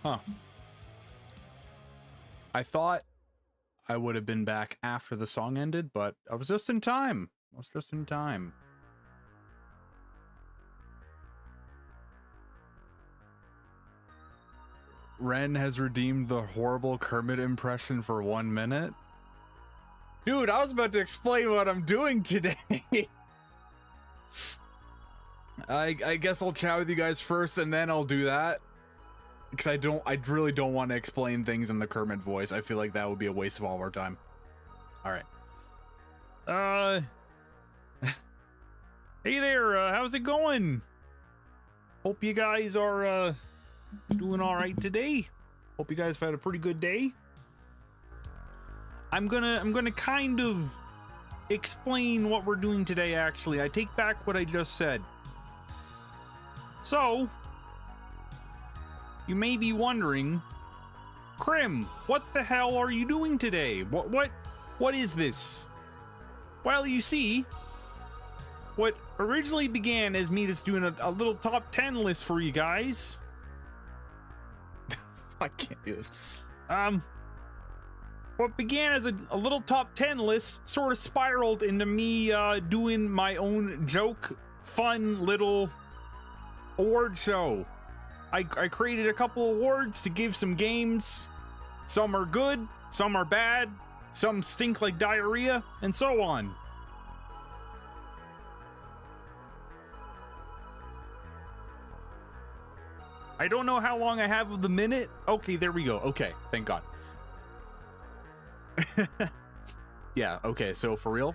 Huh. I thought I would have been back after the song ended, but I was just in time. Ren has redeemed the horrible Kermit impression for 1 minute. Dude, I was about to explain what I'm doing today. I guess I'll chat with you guys first and then I'll do that. Because I really don't want to explain things in the Kermit voice. I feel like that would be a waste of all of our time. Alright. Hey there, how's it going? Hope you guys are, doing alright today. Hope you guys have had a pretty good day. I'm gonna kind of explain what we're doing today, actually. I take back what I just said. So, you may be wondering, Krim, what the hell are you doing today? What is this? Well, you see, what originally began as me just doing a little top 10 list for you guys. I can't do this. What began as a little top 10 list sort of spiraled into me doing my own joke, fun little award show. I created a couple awards to give some games. Some are good, some are bad, some stink like diarrhea, and so on. I don't know how long I have of the minute. Okay, there we go. Okay, thank God. Yeah, okay, so for real?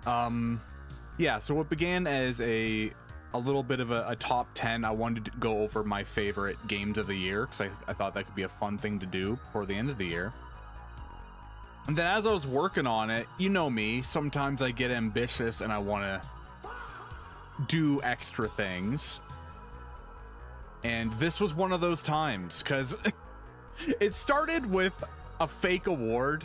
Yeah, so what began as a little bit of a top 10, I wanted to go over my favorite games of the year, because I thought that could be a fun thing to do before the end of the year. And then as I was working on it, you know me, sometimes I get ambitious and I want to do extra things. And this was one of those times, because it started with a fake award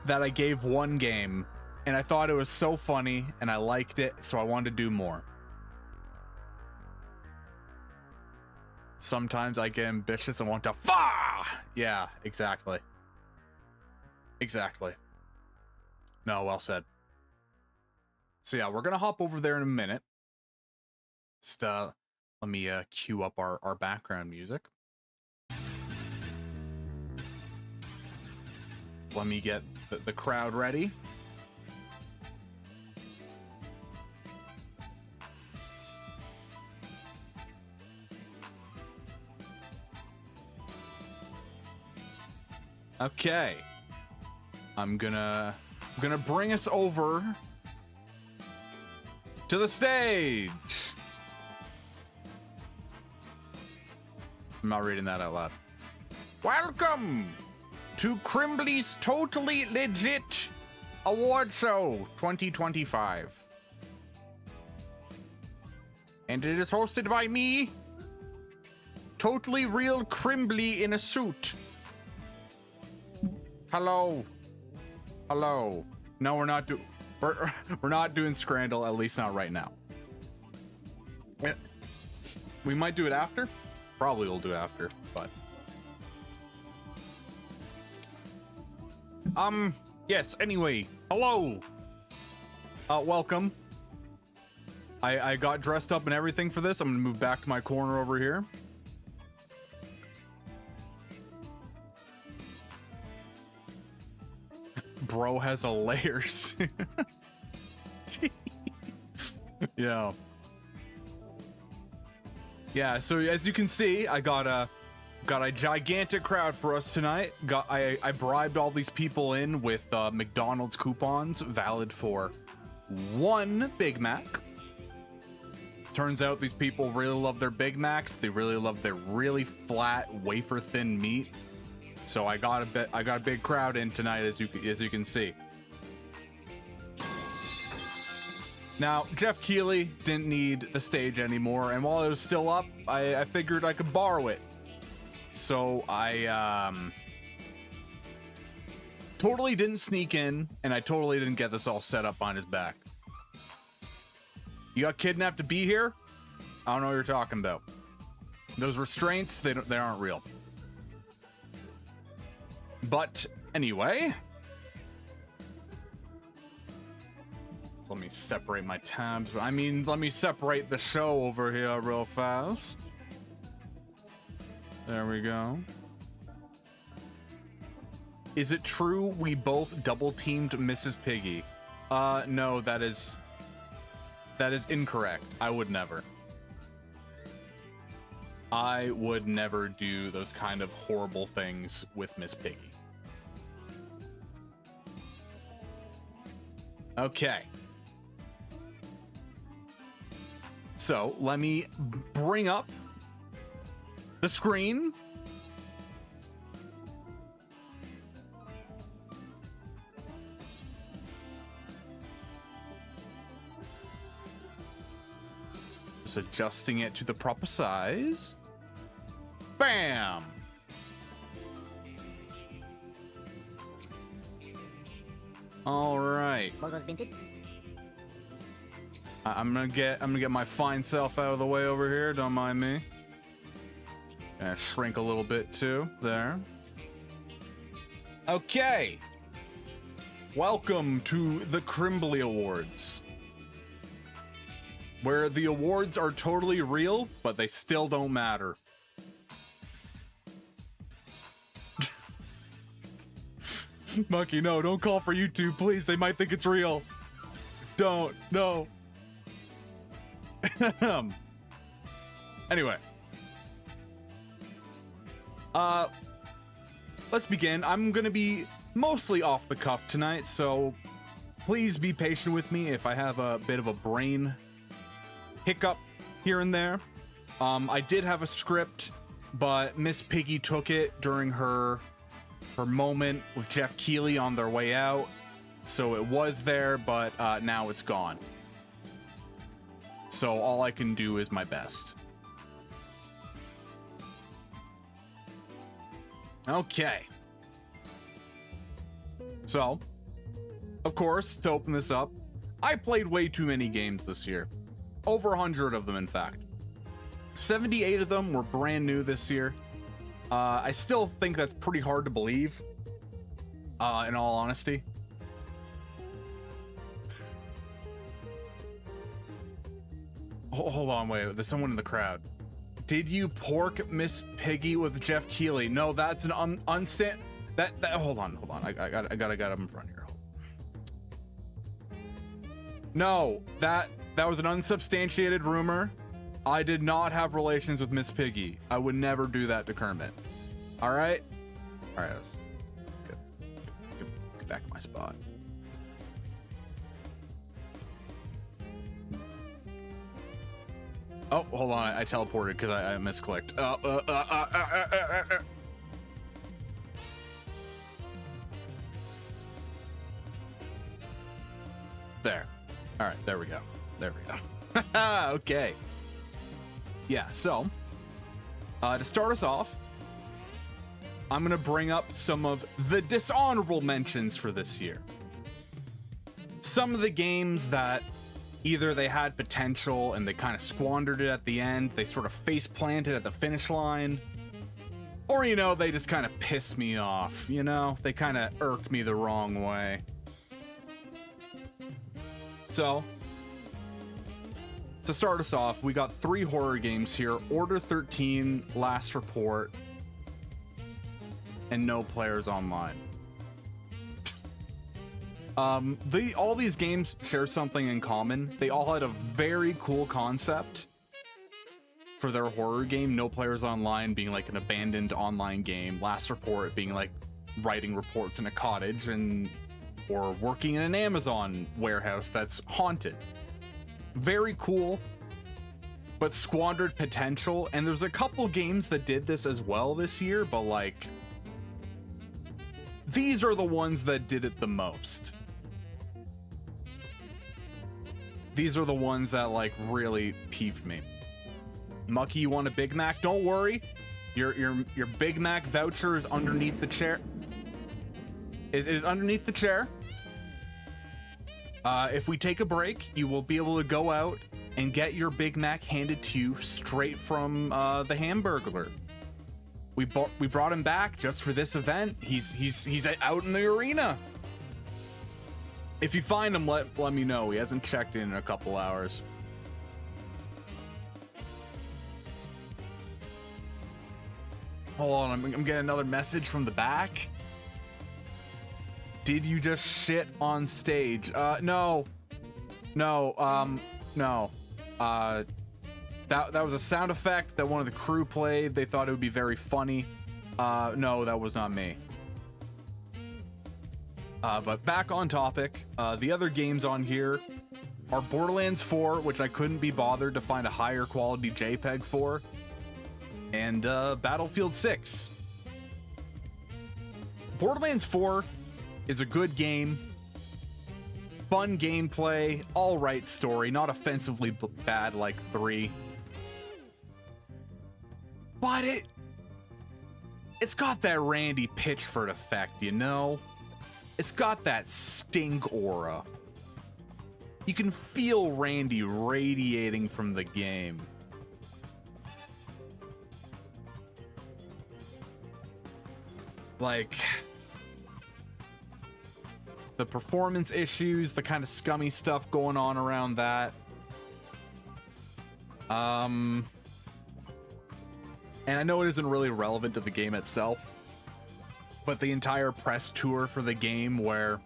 that I gave one game, and I thought it was so funny and I liked it, so I wanted to do more. Sometimes I get ambitious and want to yeah, exactly. No, well said. So yeah, we're gonna hop over there in a minute. Just let me cue up our background music. Let me get the crowd ready. Okay. I'm gonna bring us over to the stage. I'm not reading that out loud. Welcome to Crimbley's Totally Legit Award Show 2025. And it is hosted by me, Totally Real Crimbley in a suit. Hello. No, we're not doing Scrandal, at least not right now. We might do it after. Probably we'll do it after, but yes, anyway, hello. Welcome. I got dressed up and everything for this. I'm gonna move back to my corner over here. Bro has a layers. Yeah. Yeah, so as you can see, I got a gigantic crowd for us tonight. I bribed all these people in with McDonald's coupons valid for 1 Big Mac. Turns out these people really love their Big Macs. They really love their really flat, wafer thin meat. So I got a big crowd in tonight, as you can see. Now, Jeff Keighley didn't need the stage anymore, and while it was still up, I figured I could borrow it. So I totally didn't sneak in, and I totally didn't get this all set up on his back. You got kidnapped to be here? I don't know what you're talking about. Those restraints, they aren't real. But anyway, so let me separate my tabs. I mean, let me separate the show over here real fast. There we go. Is it true we both double teamed Mrs. Piggy? No, that is incorrect. I would never. I would never do those kind of horrible things with Miss Piggy. Okay. So let me bring up the screen. Just adjusting it to the proper size. Bam! All right. I'm gonna get my fine self out of the way over here. Don't mind me. Gonna shrink a little bit too. There. Okay. Welcome to the Crimbley Awards, where the awards are totally real, but they still don't matter. Monkey, no, don't call for YouTube, please. They might think it's real. Don't, no. Anyway. Let's begin. I'm gonna be mostly off the cuff tonight, so please be patient with me if I have a bit of a brain hiccup here and there. I did have a script, but Miss Piggy took it during her moment with Jeff Keighley on their way out, so it was there, but now it's gone. So all I can do is my best. Okay. So, of course, to open this up, I played way too many games this year. Over 100 of them, in fact. 78 of them were brand new this year. I still think that's pretty hard to believe, in all honesty. Hold on, wait, there's someone in the crowd. Did you pork Miss Piggy with Jeff Keighley? No, that's an unsent. That hold on. I got him in front here. No, that was an unsubstantiated rumor. I did not have relations with Miss Piggy. I would never do that to Kermit. All right, let's get back to my spot. Oh, hold on, I teleported because I misclicked. There. All right, there we go. Okay. Yeah, so to start us off, I'm gonna bring up some of the dishonorable mentions for this year. Some of the games that either they had potential and they kind of squandered it at the end, they sort of face planted at the finish line, or, you know, they just kind of pissed me off, you know? They kind of irked me the wrong way. So, to start us off, we got 3 horror games here: Order 13, Last Report, and No Players Online. All these games share something in common. They all had a very cool concept for their horror game. No Players Online being like an abandoned online game, Last Report being like writing reports in a cottage, or working in an Amazon warehouse that's haunted. Very cool, but squandered potential. And there's a couple games that did this as well this year, but like, these are the ones that did it the most. These are the ones that like really peeved me. Mucky, you want a Big Mac? Don't worry, your Big Mac voucher is underneath the chair. It is underneath the chair. If we take a break, you will be able to go out and get your Big Mac handed to you straight from the Hamburglar. We brought him back just for this event. He's out in the arena. If you find him, let me know. He hasn't checked in a couple hours. Hold on, I'm getting another message from the back. Did you just shit on stage? No. No. That was a sound effect that one of the crew played. They thought it would be very funny. No, that was not me. But back on topic, the other games on here are Borderlands 4, which I couldn't be bothered to find a higher quality JPEG for, and Battlefield 6. Borderlands 4 is a good game, fun gameplay, all right story, not offensively bad like 3. But it's got that Randy Pitchford effect, you know? It's got that stink aura. You can feel Randy radiating from the game. Like, the performance issues, the kind of scummy stuff going on around that. And I know it isn't really relevant to the game itself, but the entire press tour for the game where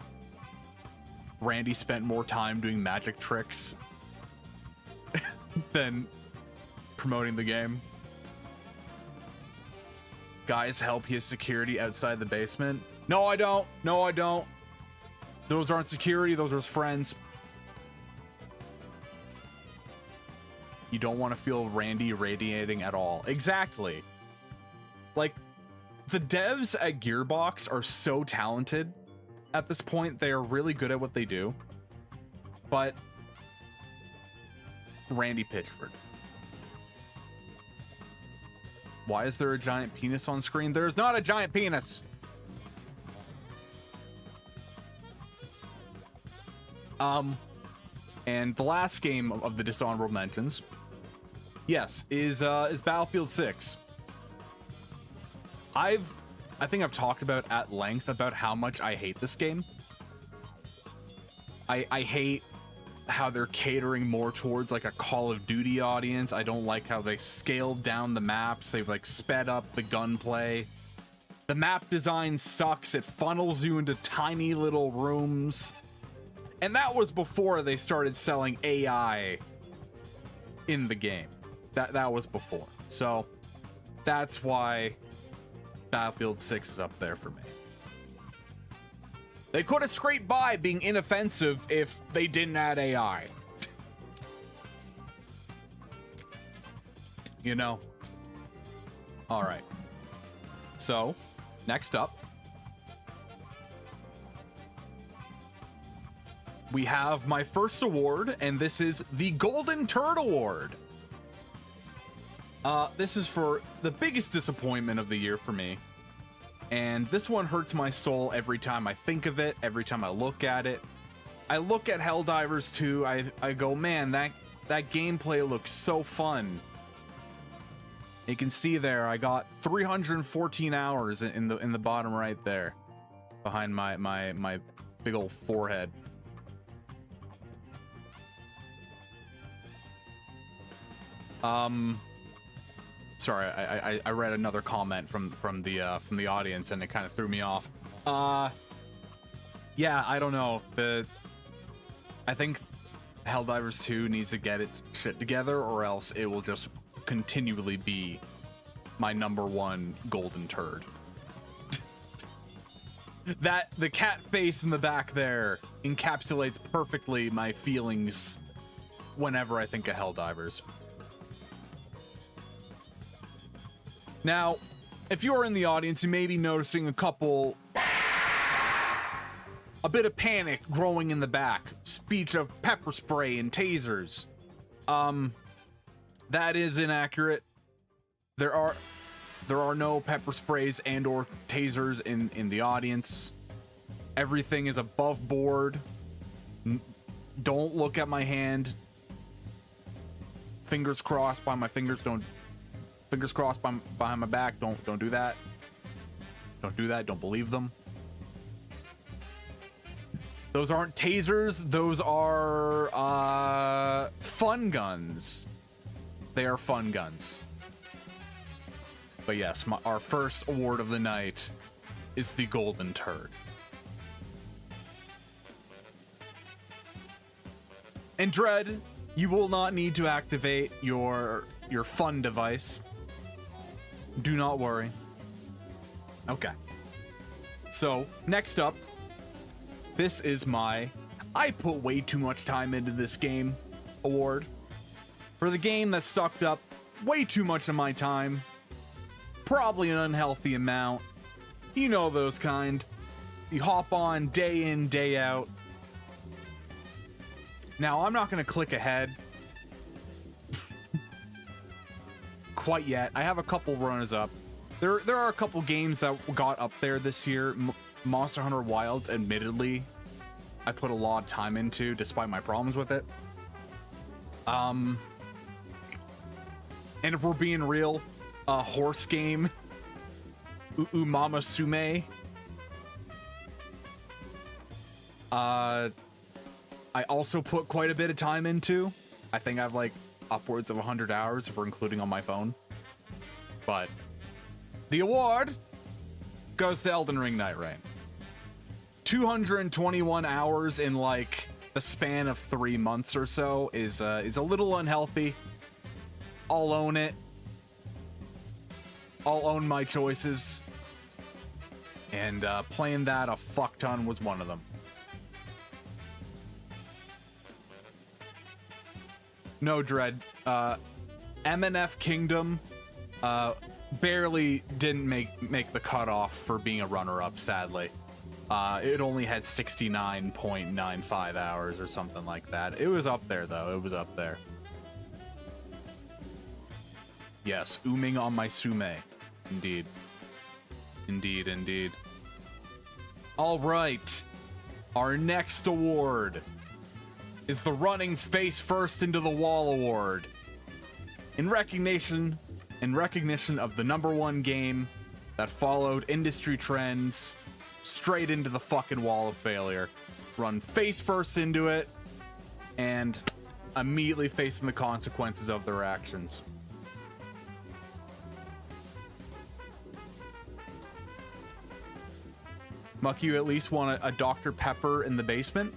Randy spent more time doing magic tricks than promoting the game. Guys, help his security outside the basement. No, I don't. No, I don't. Those aren't security. Those are his friends. You don't want to feel Randy radiating at all. Exactly. Like, the devs at Gearbox are so talented at this point. They are really good at what they do. But Randy Pitchford. Why is there a giant penis on screen? There's not a giant penis. And the last game of the dishonorable mentions, yes, is Battlefield 6. I think I've talked about at length about how much I hate this game. I hate how they're catering more towards like a Call of Duty audience. I don't like how they scaled down the maps. They've like sped up the gunplay. The map design sucks. It funnels you into tiny little rooms. And that was before they started selling AI in the game. That was before. So that's why Battlefield 6 is up there for me. They could have scraped by being inoffensive if they didn't add AI. You know? All right. So, next up, we have my first award, and this is the Golden Turd Award. This is for the biggest disappointment of the year for me. And this one hurts my soul every time I think of it, every time I look at it. I look at Helldivers 2, I go, man, that gameplay looks so fun. You can see there, I got 314 hours in the bottom right there, behind my big old forehead. Sorry, I read another comment from the audience and it kind of threw me off. Yeah, I don't know. I think Helldivers 2 needs to get its shit together, or else it will just continually be my #1 golden turd. That the cat face in the back there encapsulates perfectly my feelings whenever I think of Helldivers. Now, if you're in the audience, you may be noticing a bit of panic growing in the back. Speech of pepper spray and tasers. That is inaccurate. There are no pepper sprays and or tasers in the audience. Everything is above board. Don't look at my hand. fingers crossed behind my fingers. Don't fingers crossed behind my back. Don't do that. Don't do that. Don't believe them. Those aren't tasers. Those are fun guns. They are fun guns. But yes, our first award of the night is the Golden Turd. And Dread, you will not need to activate your fun device. Do not worry. Okay. So, next up, this is my I put way too much time into this game award. For the game that sucked up way too much of my time. Probably an unhealthy amount. You know those kind. You hop on day in, day out. Now, I'm not going to click ahead quite yet. I have a couple runners up. There are a couple games that got up there this year. Monster Hunter Wilds, admittedly, I put a lot of time into, despite my problems with it. And if we're being real, a horse game, Umama Sume. I also put quite a bit of time into. I think I have like upwards of 100 hours if we're including on my phone. But the award goes to Elden Ring Night Rain. 221 hours in like the span of 3 months or so is a little unhealthy. I'll own it. I'll own my choices. And playing that a fuck ton was one of them. No, Dread. MNF Kingdom barely didn't make the cutoff for being a runner-up, sadly. It only had 69.95 hours or something like that. It was up there, though. It was up there. Yes, ooming on my sume. Indeed. Indeed, indeed. All right. Our next award is the Running Face First into the Wall Award. In recognition of the #1 game that followed industry trends straight into the fucking wall of failure. Run face first into it and immediately facing the consequences of their actions. Muck, you at least want a Dr. Pepper in the basement?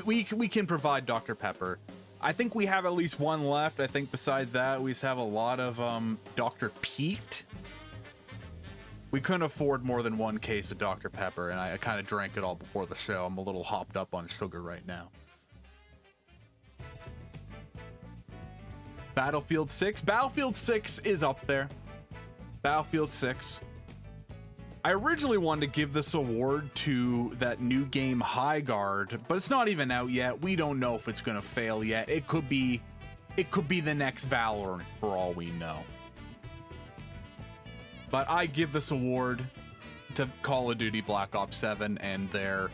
We can provide Dr. Pepper. I think we have at least one left. I think besides that, we just have a lot of Dr. Pete. We couldn't afford more than one case of Dr. Pepper, and I kind of drank it all before the show. I'm a little hopped up on sugar right now. Battlefield 6. Battlefield 6 is up there. Battlefield 6. I originally wanted to give this award to that new game High Guard, but it's not even out yet. We don't know if it's going to fail yet. It could be the next Valorant for all we know. But I give this award to Call of Duty Black Ops 7 and their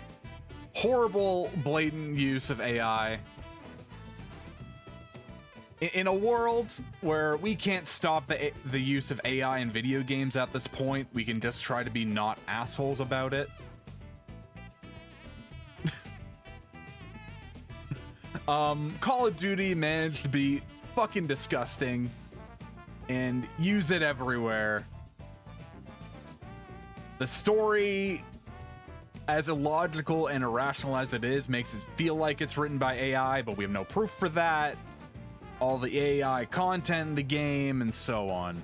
horrible, blatant use of AI. In a world where we can't stop the use of AI in video games at this point, we can just try to be not assholes about it. Call of Duty managed to be fucking disgusting and use it everywhere. The story, as illogical and irrational as it is, makes it feel like it's written by AI, but we have no proof for that. All the AI content in the game, and so on.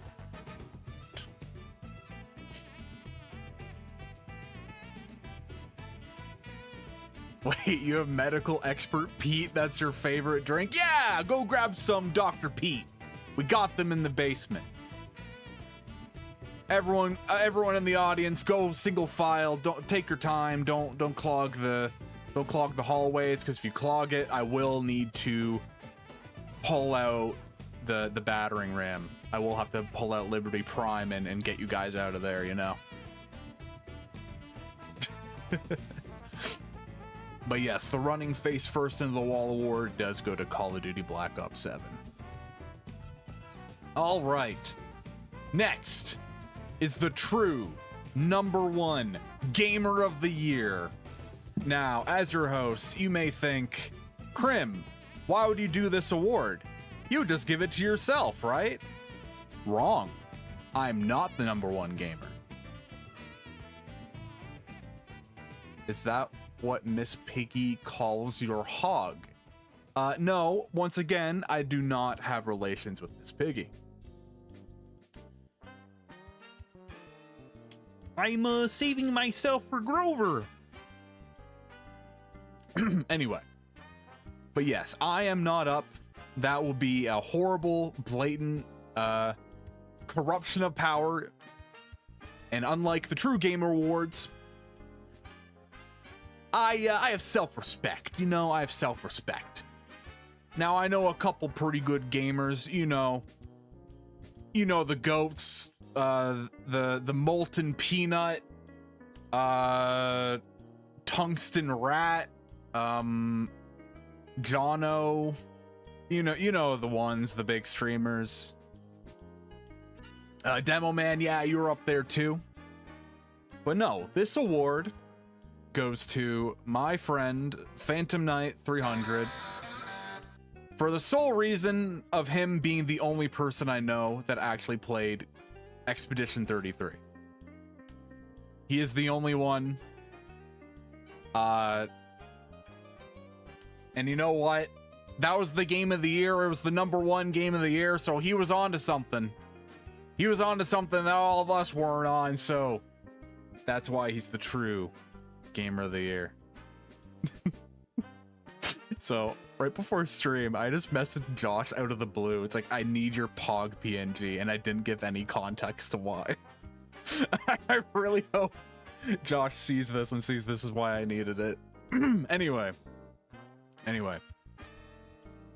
Wait, you have medical expert Pete? That's your favorite drink? Yeah, go grab some Dr. Pete. We got them in the basement. Everyone in the audience, go single file. Don't take your time. Don't clog the hallways, because if you clog it, I will need to pull out the battering ram. I will have to pull out Liberty Prime and get you guys out of there, you know. But yes, the running face first into the wall award does go to Call of Duty Black Ops 7. All right. Next is the true #1 Gamer of the Year. Now, as your host, you may think, Crim, why would you do this award? You would just give it to yourself, right? Wrong. I'm not the #1 gamer. Is that what Miss Piggy calls your hog? No, once again, I do not have relations with Miss Piggy. I'm saving myself for Grover. Anyway. But yes, I am not up. That will be a horrible, blatant corruption of power. And unlike the True Gamer Awards, I have self-respect. You know, I have self-respect. Now, I know a couple pretty good gamers, you know the goats, the molten peanut, tungsten rat, Jono, you know the ones, the big streamers. Demo Man, yeah, you were up there too. But no, this award goes to my friend Phantom Knight 300 for the sole reason of him being the only person I know that actually played Expedition 33. He is the only one. And you know what? That was the game of the year. It was the #1 game of the year, so he was on to something. He was on to something that all of us weren't on, so that's why he's the true Gamer of the Year. So, right before stream, I just messaged Josh out of the blue. It's like, I need your Pog PNG, and I didn't give any context to why. I really hope Josh sees this and sees this is why I needed it. Anyway.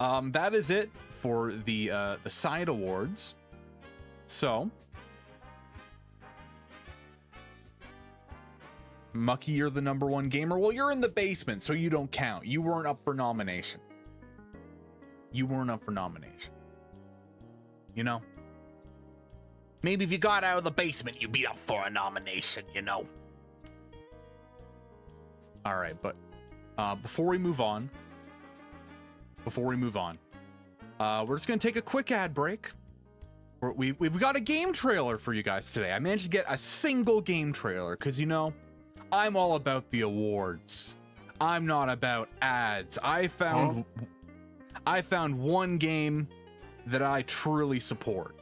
That is it for the side awards. So, Mucky, you're the #1 gamer. Well, you're in the basement, so you don't count. You weren't up for nomination. You know? Maybe if you got out of the basement, you'd be up for a nomination, you know? All right, but before we move on, we're just going to take a quick ad break. We've got a game trailer for you guys today. I managed to get a single game trailer because, you know, I'm all about the awards. I'm not about ads. I found one game that I truly support.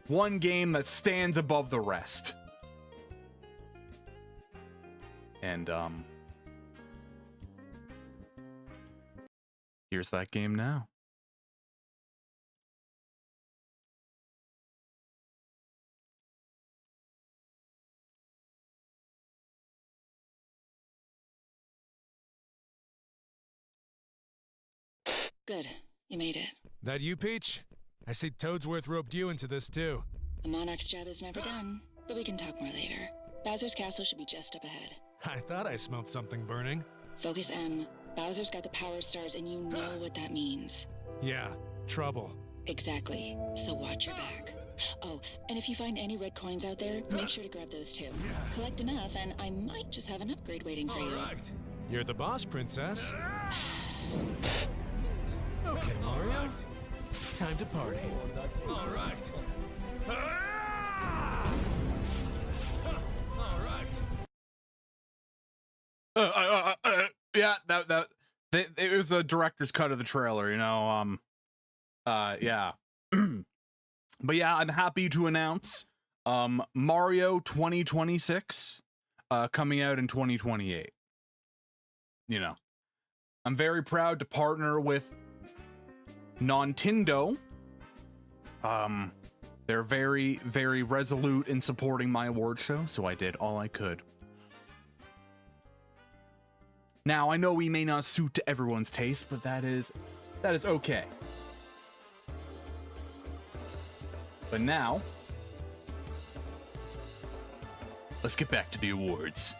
One game that stands above the rest. And here's that game now. Good. You made it. That you, Peach? I see Toadsworth roped you into this too. The Monarch's job is never done, but we can talk more later. Bowser's castle should be just up ahead. I thought I smelled something burning. Focus, M. Bowser's got the power stars, and you know what that means. Yeah, trouble. Exactly. So watch your back. Oh, and if you find any red coins out there, make sure to grab those too. Collect enough, and I might just have an upgrade waiting for you. All right. You're the boss, princess. Okay, Mario. Time to party. All right. All right. Yeah, it was a director's cut of the trailer, you know. Yeah. But yeah, I'm happy to announce Mario 2026 coming out in 2028. You know, I'm very proud to partner with Nintendo. They're very, very resolute in supporting my award show, so I did all I could. Now, I know we may not suit to everyone's taste, but that is okay. But now, let's get back to the awards.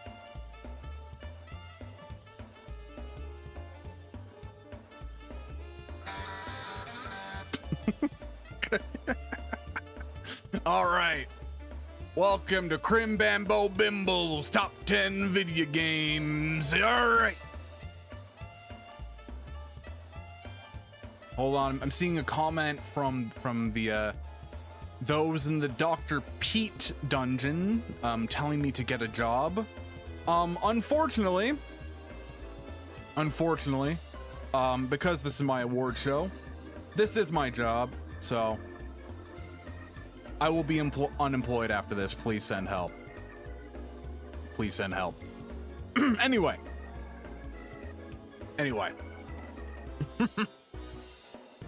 All right. Welcome to Crim Bambo Bimble's Top 10 Video Games. All right. Hold on. I'm seeing a comment from the those in the Dr. Pete dungeon telling me to get a job. Unfortunately, because this is my award show, this is my job, so I will be unemployed after this. Please send help. Please send help. Anyway.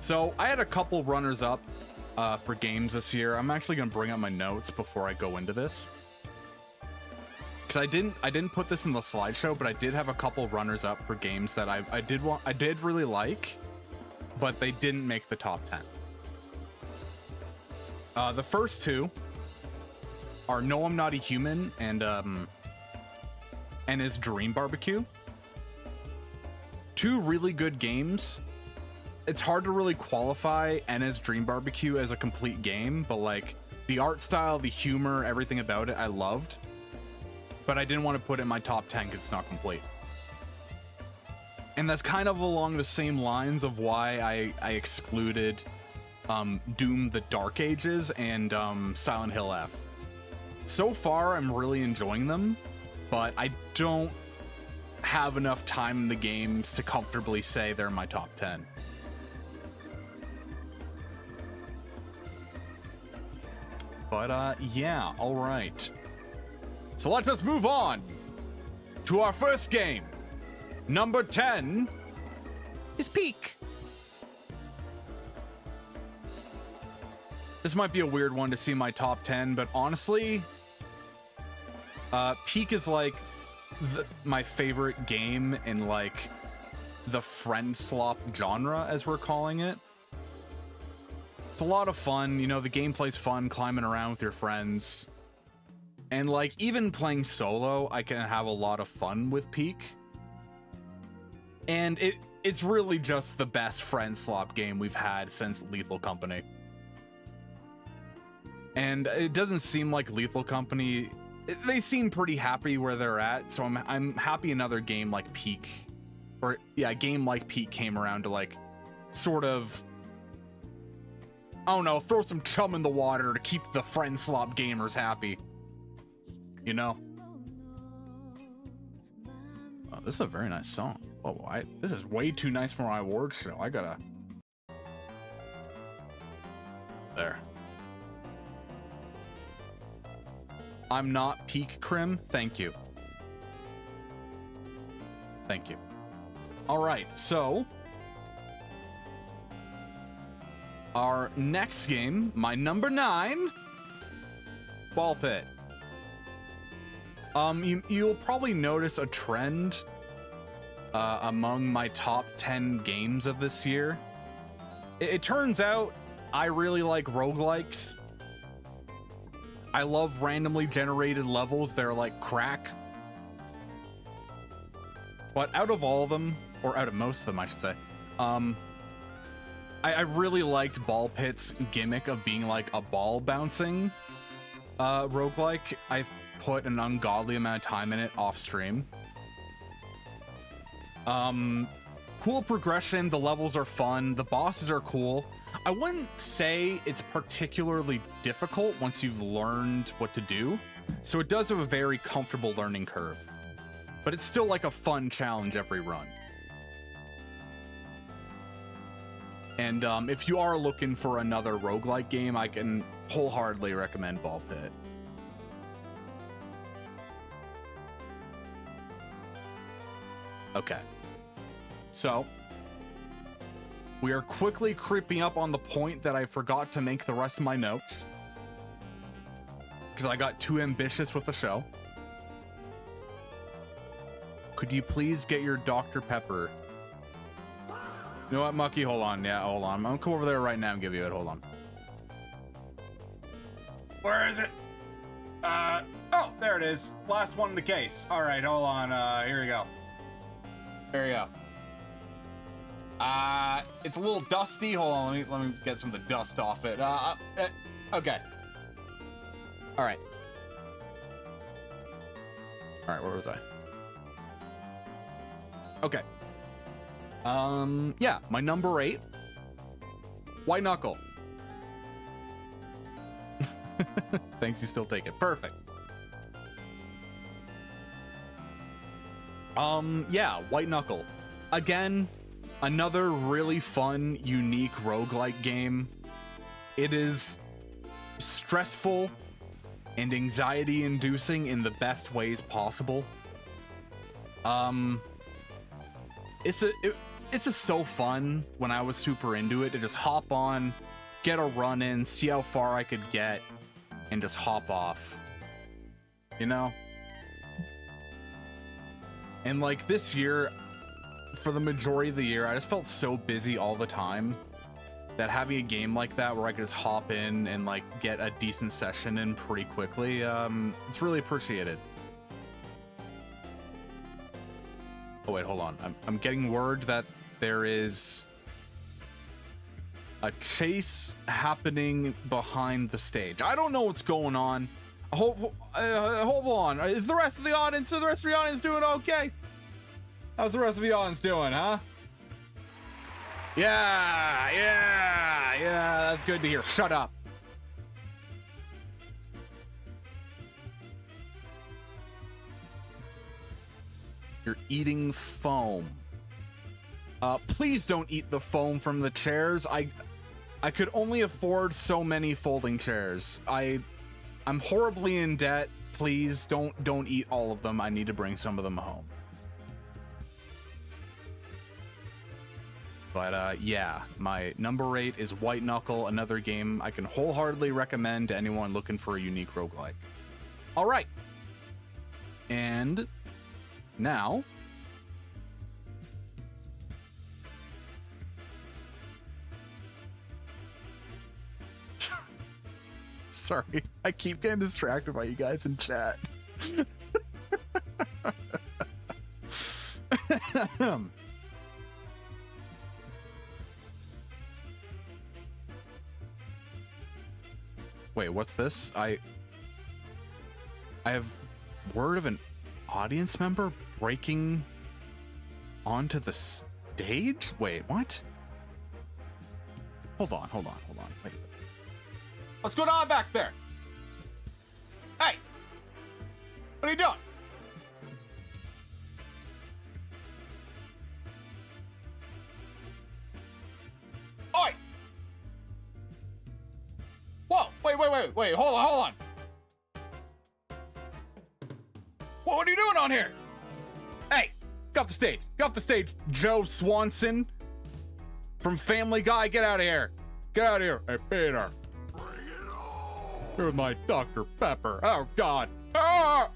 So I had a couple runners up for games this year. I'm actually gonna bring up my notes before I go into this, because I didn't put this in the slideshow, but I did have a couple runners up for games that I did really like, but they didn't make the top 10. The first two are No, I'm Not a Human and his Dream Barbecue. Two really good games. It's hard to really qualify Enna's Dream Barbecue as a complete game, but like the art style, the humor, everything about it, I loved. But I didn't want to put it in my top 10 because it's not complete. And that's kind of along the same lines of why I excluded Doom the Dark Ages and Silent Hill F. So far, I'm really enjoying them, but I don't have enough time in the games to comfortably say they're in my top 10. But yeah, all right. So let us move on to our first game. Number 10 is Peak. This might be a weird one to see in my top 10, but honestly, Peak is like my favorite game in like the friend slop genre, as we're calling it. It's a lot of fun, you know, the gameplay's fun, climbing around with your friends. And like even playing solo, I can have a lot of fun with Peak. And it's really just the best friend slop game we've had since Lethal Company. And it doesn't seem like Lethal Company, they seem pretty happy where they're at, so I'm happy another game like Peak, or yeah, a game like Peak came around to like sort of, I don't know, throw some chum in the water to keep the friend slop gamers happy. You know? Oh, this is a very nice song. Oh, this is way too nice for my awards show. I gotta... There. I'm not Peak Crim. Thank you. Thank you. All right, so our next game, my number 9, Ball Pit. You'll probably notice a trend among my top 10 games of this year. It turns out I really like roguelikes. I love randomly generated levels. They're like crack. But out of all of them, or out of most of them, I should say, I really liked Ball Pit's gimmick of being like a ball bouncing roguelike. I've put an ungodly amount of time in it off stream. Cool progression, the levels are fun, the bosses are cool. I wouldn't say it's particularly difficult once you've learned what to do, so it does have a very comfortable learning curve, but it's still like a fun challenge every run. And if you are looking for another roguelike game, I can wholeheartedly recommend Ball Pit. Okay, so we are quickly creeping up on the point that I forgot to make the rest of my notes because I got too ambitious with the show. Could you please get your Dr. Pepper? You know what, Mucky? Hold on. Yeah, hold on. I'm gonna come over there right now and give you it. Hold on. Where is it? Oh, there it is. Last one in the case. All right, hold on. Here we go. There you go. It's a little dusty. Hold on, let me get some of the dust off it. Okay. All right. All right, where was I? Okay. Yeah, my number 8. White Knuckle. Thanks, you still take it. Perfect. Yeah, White Knuckle. Again, another really fun, unique roguelike game. It is stressful and anxiety-inducing in the best ways possible. It's just so fun when I was super into it to just hop on, get a run in, see how far I could get, and just hop off. You know? And like this year, for the majority of the year, I just felt so busy all the time that having a game like that where I could just hop in and like get a decent session in pretty quickly, it's really appreciated. Oh wait, hold on. I'm getting word that there is a chase happening behind the stage. I don't know what's going on. Hold on. Is the rest of the audience doing okay? How's the rest of the audience doing, huh? Yeah, that's good to hear. Shut up. You're eating foam. Please don't eat the foam from the chairs. I could only afford so many folding chairs. I'm horribly in debt. Please don't eat all of them. I need to bring some of them home. But yeah, my number 8 is White Knuckle, another game I can wholeheartedly recommend to anyone looking for a unique roguelike. All right. And now sorry, I keep getting distracted by you guys in chat. Wait, what's this? I have word of an audience member breaking onto the stage? Wait, what? Hold on. Wait. What's going on back there? Hey! What are you doing? Oi! Whoa! Wait, hold on. What are you doing on here? Hey, get off the stage, Joe Swanson from Family Guy. Get out of here. Hey, Peter. Bring it on. You're my Dr. Pepper. Oh, God. Ah!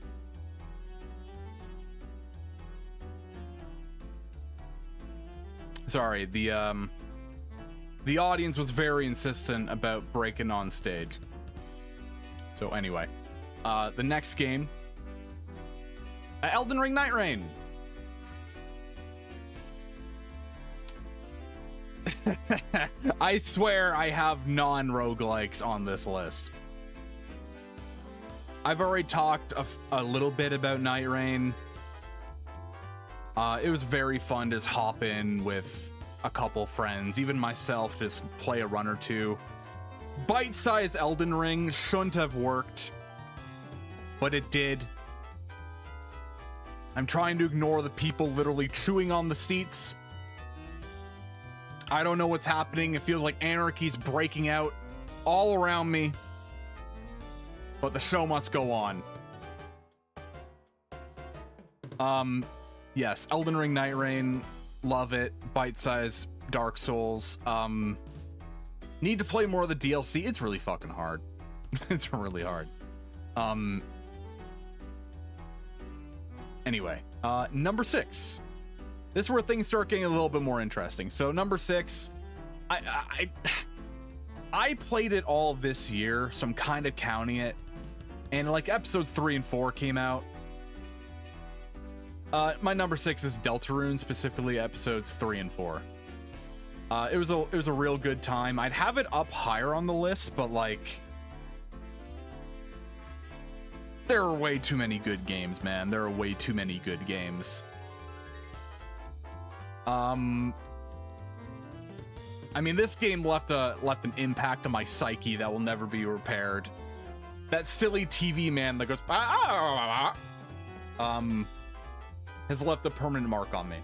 Sorry, the audience was very insistent about breaking on stage. So anyway, the next game, Elden Ring Night Rain. I swear I have non-roguelikes on this list. I've already talked a little bit about Night Rain. It was very fun to just hop in with a couple friends, even myself, just play a run or two. Bite-sized Elden Ring shouldn't have worked, but it did. I'm trying to ignore the people literally chewing on the seats. I don't know what's happening. It feels like anarchy's breaking out all around me, but the show must go on. Yes, Elden Ring Night Rain, love it. Bite-size Dark Souls. Need to play more of the DLC. It's really fucking hard. It's really hard. Anyway, number 6. This is where things start getting a little bit more interesting. So number 6, I played it all this year, so I'm kind of counting it. And like episodes 3 and 4 came out. My number 6 is Deltarune, specifically episodes 3 and 4. It was a real good time. I'd have it up higher on the list, but like, there are way too many good games, man. There are way too many good games. I mean, this game left an impact on my psyche that will never be repaired. That silly TV man that goes has left a permanent mark on me.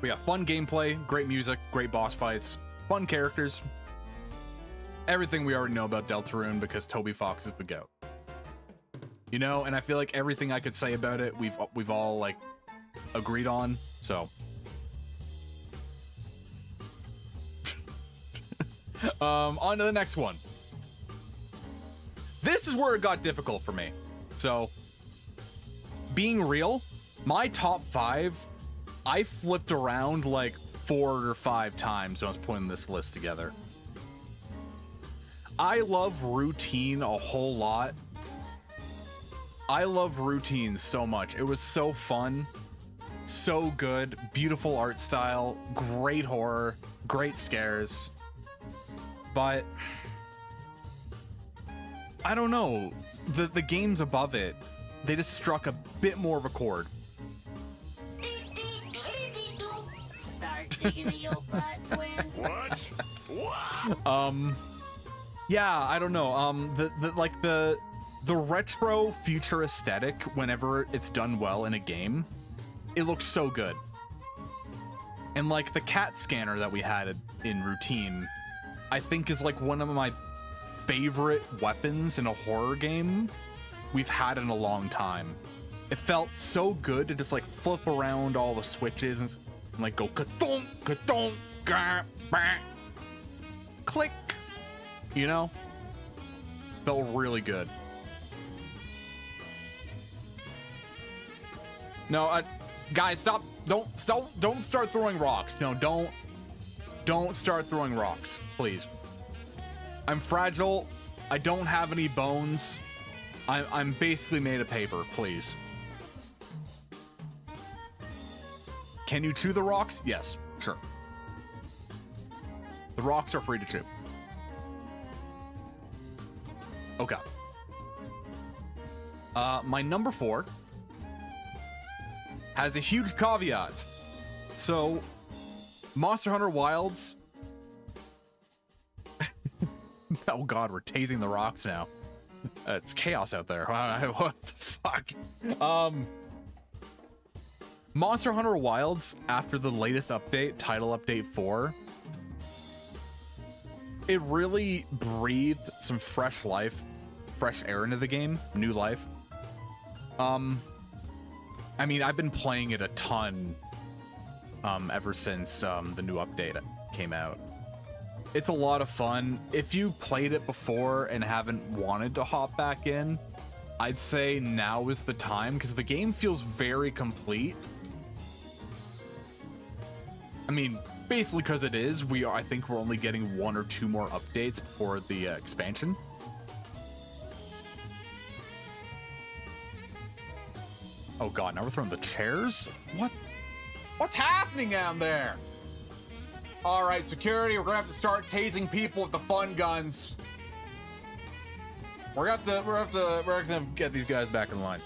We got fun gameplay, great music, great boss fights, fun characters. Everything we already know about Deltarune because Toby Fox is the GOAT. You know, and I feel like everything I could say about it, we've all like agreed on. So on to the next one. This is where it got difficult for me. So being real, my top 5, I flipped around like 4 or 5 times when I was putting this list together. I love Routine a whole lot. I love Routine so much. It was so fun, so good, beautiful art style, great horror, great scares. But I don't know, the games above it, they just struck a bit more of a chord. Start digging in your butt, twin. What? Yeah, I don't know. The retro future aesthetic, whenever it's done well in a game, it looks so good. And like the cat scanner that we had in Routine, I think is like one of my favorite weapons in a horror game we've had in a long time. It felt so good to just like flip around all the switches and like go ka-thunk, ka-thunk, ga, bah, click, you know? Felt really good. No, guys, stop! Don't start throwing rocks. No, don't start throwing rocks, please. I'm fragile. I don't have any bones. I'm basically made of paper. Please. Can you chew the rocks? Yes, sure. The rocks are free to chew. Okay. My number 4 has a huge caveat. So, Monster Hunter Wilds. Oh god, we're tasing the rocks now. It's chaos out there. What the fuck? Monster Hunter Wilds, after the latest update, Title Update 4, it really breathed some fresh life, fresh air into the game, new life. I mean, I've been playing it a ton ever since the new update came out. It's a lot of fun. If you played it before and haven't wanted to hop back in, I'd say now is the time because the game feels very complete. I mean, basically because it is, I think we're only getting 1 or 2 more updates before the expansion. Oh god, now we're throwing the chairs? What's happening down there? All right, security, we're gonna have to start tasing people with the fun guns. We're gonna have to get these guys back in line.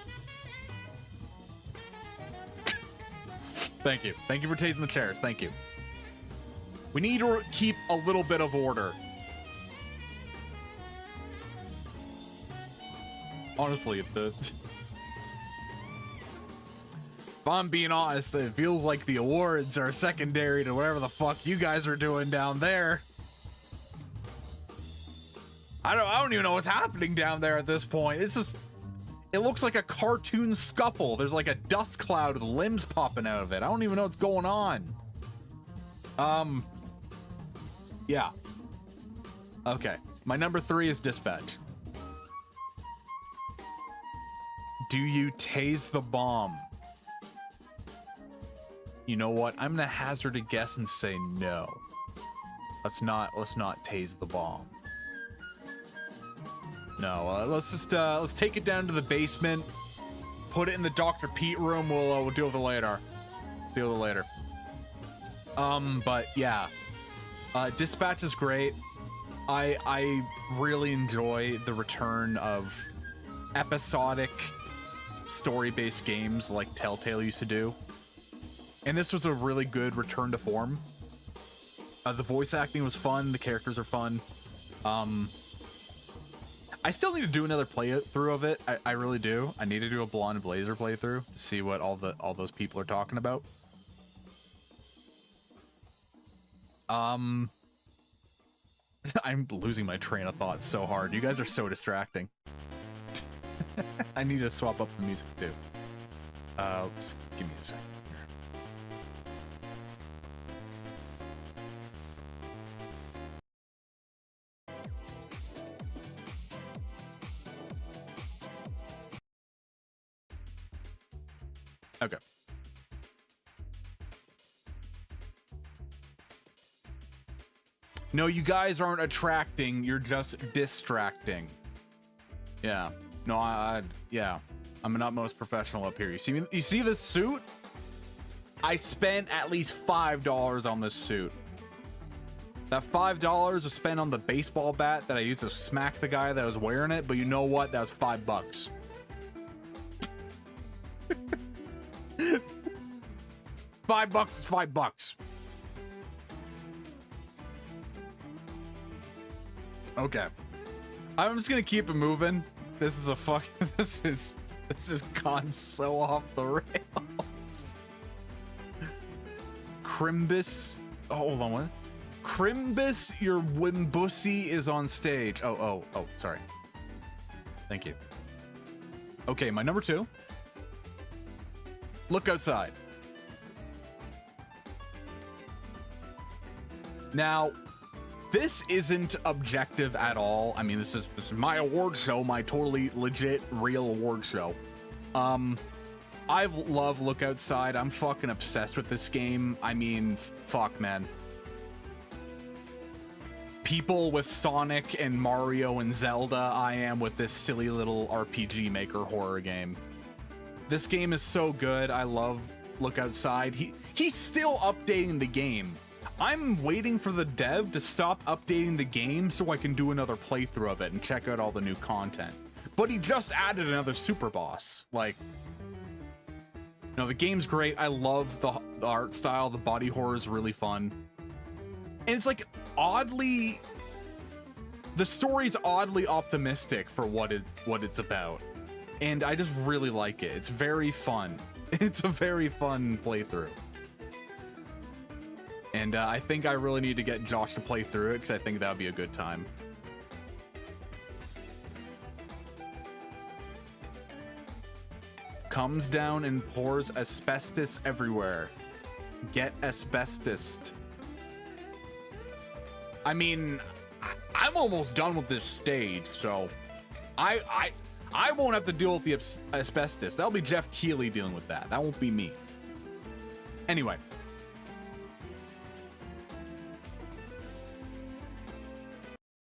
Thank you for tasing the chairs. Thank you. We need to keep a little bit of order. Honestly, if I'm being honest, it feels like the awards are secondary to whatever the fuck you guys are doing down there. I don't even know what's happening down there at this point. It's just, it looks like a cartoon scuffle. There's like a dust cloud with limbs popping out of it. I don't even know what's going on. Yeah. Okay. My number 3 is Dispatch. Do you tase the bomb? You know what? I'm gonna hazard a guess and say no. Let's not tase the bomb. No, let's take it down to the basement. Put it in the Dr. Pete room. We'll deal with it later. Deal with it later. But yeah, Dispatch is great. I really enjoy the return of episodic story-based games like Telltale used to do. And this was a really good return to form. The voice acting was fun. The characters are fun. I still need to do another playthrough of it. I really do. I need to do a Blonde Blazer playthrough to see what all those people are talking about. I'm losing my train of thought so hard. You guys are so distracting. I need to swap up the music too. Let's give me a second here. Okay. No, you guys aren't attracting. You're just distracting. Yeah. No, yeah. I'm an utmost professional up here. You see me? You see this suit? I spent at least $5 on this suit. That $5 was spent on the baseball bat that I used to smack the guy that was wearing it, but you know what? That was $5. $5 is $5. Okay. I'm just gonna keep it moving. This is a this is gone so off the rails. Crimbus. Oh, hold on, what? Crimbus, your Wimbussy is on stage. Oh, sorry. Thank you. Okay, my number 2. Look outside. Now, this isn't objective at all. I mean, this is my award show, my totally legit, real award show. I love Look Outside. I'm fucking obsessed with this game. I mean, fuck, man. People with Sonic and Mario and Zelda, I am with this silly little RPG Maker horror game. This game is so good. I love Look Outside. He's still updating the game. I'm waiting for the dev to stop updating the game so I can do another playthrough of it and check out all the new content. But he just added another super boss. Like, no, the game's great. I love the art style. The body horror is really fun. And it's like oddly, the story's oddly optimistic for what it's about. And I just really like it. It's very fun. It's a very fun playthrough. And I think I really need to get Josh to play through it because I think that would be a good time. Comes down and pours asbestos everywhere. Get asbestos. I mean, I'm almost done with this stage, so I won't have to deal with the asbestos. That'll be Jeff Keighley dealing with that. That won't be me. Anyway.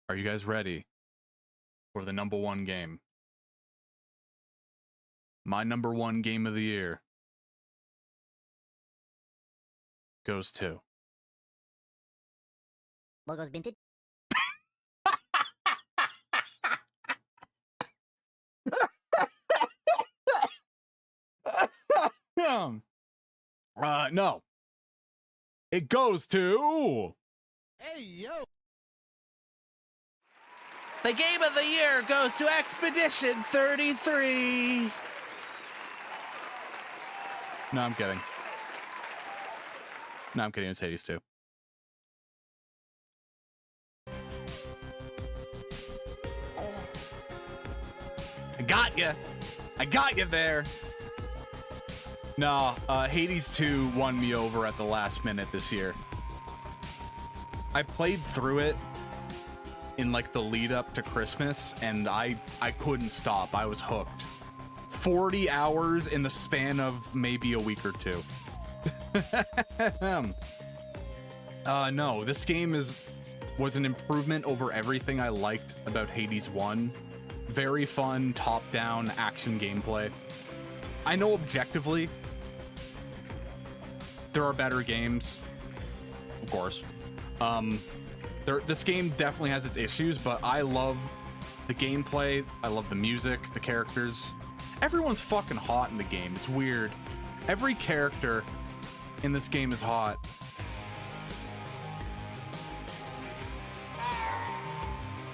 Are you guys ready for the number 1 game? My number 1 game of the year goes to Logos Vintage. No. It goes to... Hey, yo! The game of the year goes to Expedition 33. No, I'm kidding. No, I'm kidding. It's Hades 2. I got you. I got you there. No, Hades 2 won me over at the last minute this year. I played through it in like the lead up to Christmas and I couldn't stop. I was hooked. 40 hours in the span of maybe a week or 2. No, this game was an improvement over everything I liked about Hades 1. Very fun top-down action gameplay. I know objectively there are better games, of course. This game definitely has its issues, but I love the gameplay. I love the music, the characters. Everyone's fucking hot in the game. It's weird. Every character in this game is hot.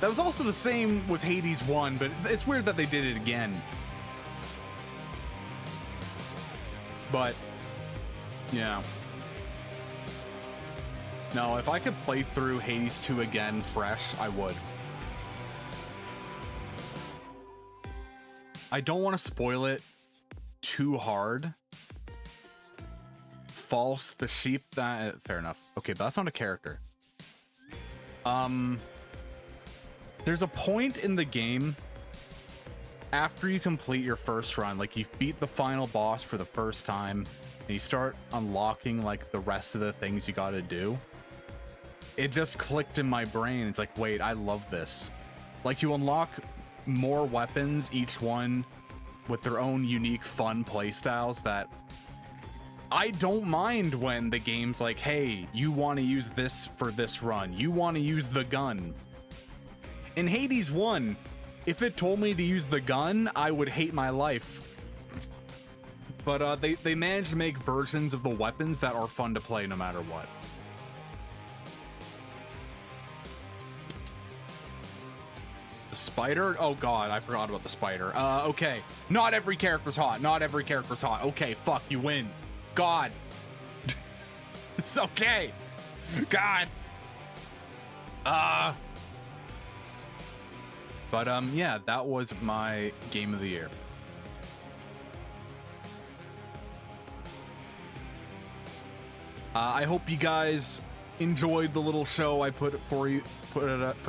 That was also the same with Hades 1, but it's weird that they did it again. But, yeah. No, if I could play through Hades 2 again fresh, I would. I don't want to spoil it too hard. False, the sheep, that... Fair enough. Okay, but that's not a character. There's a point in the game after you complete your first run, like you've beat the final boss for the first time, and you start unlocking like the rest of the things you gotta do. It just clicked in my brain. It's like, wait, I love this. Like you unlock more weapons, each one with their own unique fun playstyles that I don't mind when the game's like, hey, you want to use this for this run. You want to use the gun. In Hades 1, if it told me to use the gun, I would hate my life. But they managed to make versions of the weapons that are fun to play no matter what. The spider? Oh god, I forgot about the spider. Okay. Not every character's hot. Not every character's hot. Okay, fuck, you win. God. It's okay. God. But yeah, that was my game of the year. I hope you guys enjoyed the little show I put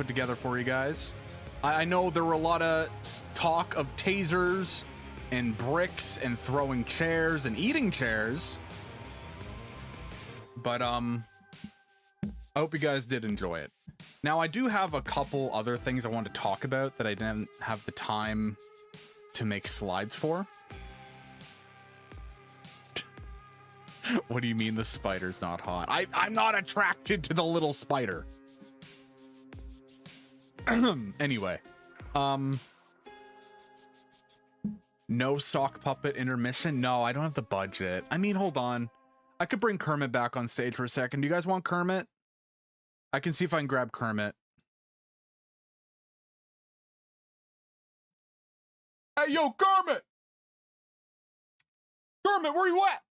together for you guys. I know there were a lot of talk of tasers and bricks and throwing chairs and eating chairs, but I hope you guys did enjoy it. Now, I do have a couple other things I want to talk about that I didn't have the time to make slides for. What do you mean the spider's not hot? I'm not attracted to the little spider. Anyway, no sock puppet intermission. No, I don't have the budget. I mean, hold on. I could bring Kermit back on stage for a second. Do you guys want Kermit? I can see if I can grab Kermit. Hey, yo, Kermit! Kermit, where you at?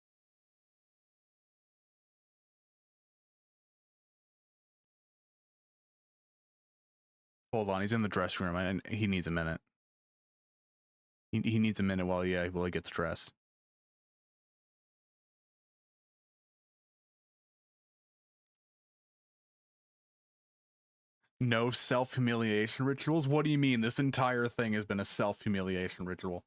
Hold on, he's in the dressing room and he needs a minute. He needs a minute while he gets dressed. No self-humiliation rituals? What do you mean? This entire thing has been a self-humiliation ritual.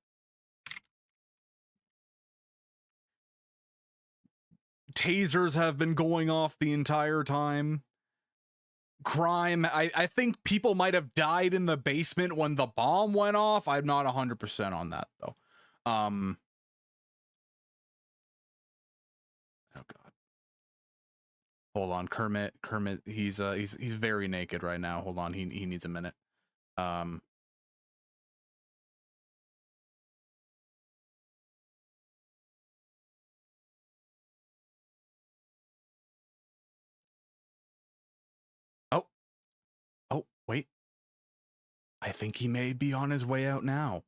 Tasers have been going off the entire time. Crime. I think people might have died in the basement when the bomb went off. I'm not 100% on that, though. Oh, God. Hold on, Kermit, he's very naked right now. Hold on, he needs a minute. Oh, wait. I think he may be on his way out now.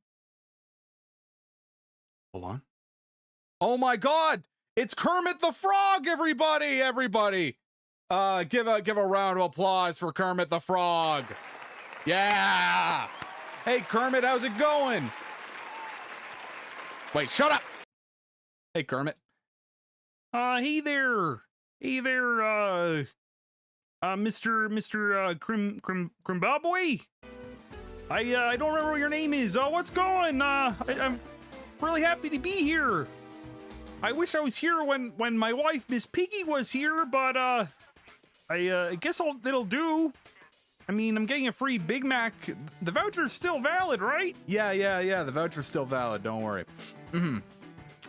Hold on. Oh my God! It's Kermit the Frog, everybody! Everybody! Give a round of applause for Kermit the Frog. Yeah! Hey, Kermit, how's it going? Wait, shut up! Hey, Kermit. Hey there! Hey there, Mr. Crimbabboy? I don't remember what your name is. What's going? I'm really happy to be here. I wish I was here when my wife, Miss Piggy, was here, but, I guess it'll do. I mean, I'm getting a free Big Mac. The voucher's still valid, right? Yeah, the voucher's still valid, don't worry.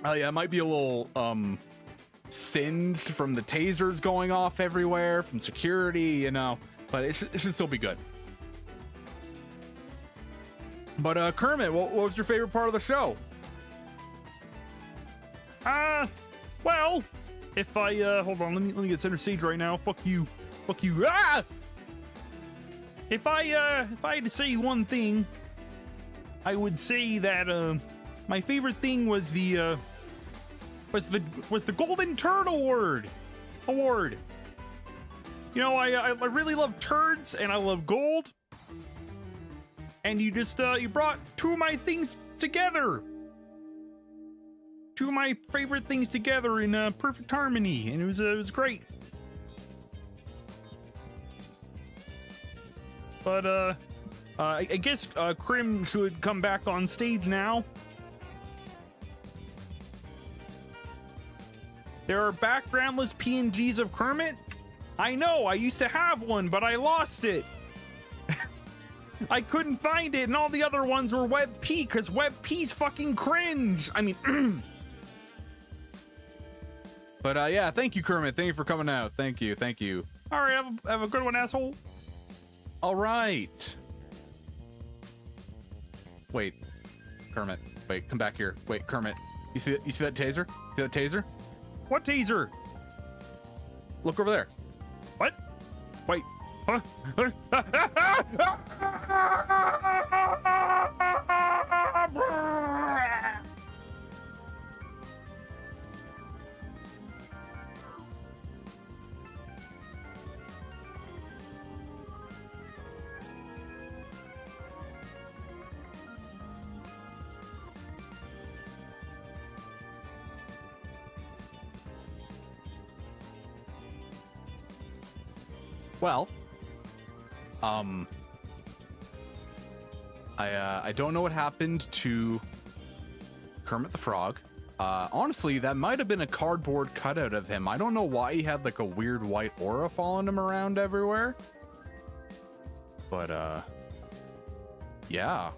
Yeah, it might be a little singed from the tasers going off everywhere, from security, you know, but it should still be good. But Kermit, what was your favorite part of the show? Well, if I hold on, let me get center stage right now. Fuck you. Ah! If I had to say one thing, I would say that my favorite thing was the Golden Turtle Award. You know, I really love turds and I love gold. And you just you brought two of my things together. Two of my favorite things together in perfect harmony, and it was great. But I guess Krim should come back on stage now. There are backgroundless PNGs of Kermit? I know, I used to have one, but I lost it. I couldn't find it, and all the other ones were WebP, because WebP's fucking cringe. I mean, But yeah, thank you, Kermit. Thank you for coming out. Thank you. all right, have a good one, asshole. All right. Wait, Kermit. Wait, come back here. Wait, Kermit. You see that taser? See that taser? What taser? Look over there. What? Wait. Huh? Well, I don't know what happened to Kermit the Frog. Honestly, that might have been a cardboard cutout of him. I don't know why he had like a weird white aura following him around everywhere. But, yeah.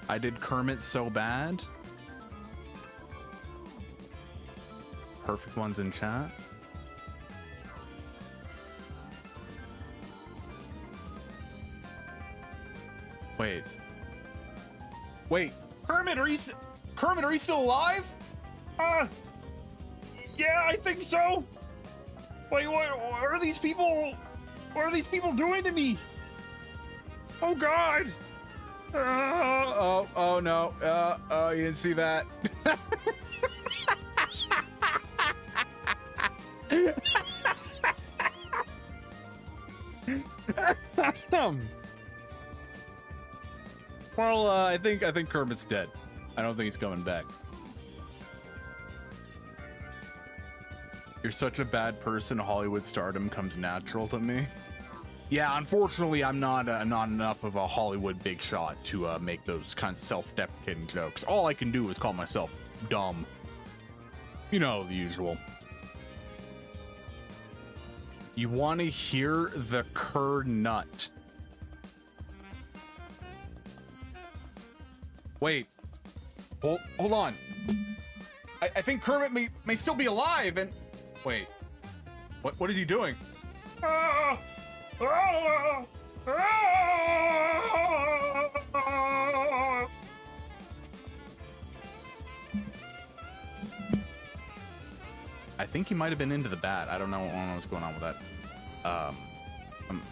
I did Kermit so bad. Perfect ones in chat. Wait. Kermit, are you still alive? Yeah, I think so. Wait, what are these people? What are these people doing to me? Oh God. Oh no. You didn't see that. Well, I think Kermit's dead. I don't think he's coming back. You're such a bad person. Hollywood stardom comes natural to me. Yeah, unfortunately, I'm not enough of a Hollywood big shot to make those kinds of self-deprecating jokes. All I can do is call myself dumb. You know, the usual. You want to hear the Kerr nut? Wait. Hold on. I think Kermit may still be alive and... Wait. What is he doing? I think he might have been into the bat. I don't know what's going on with that. I'm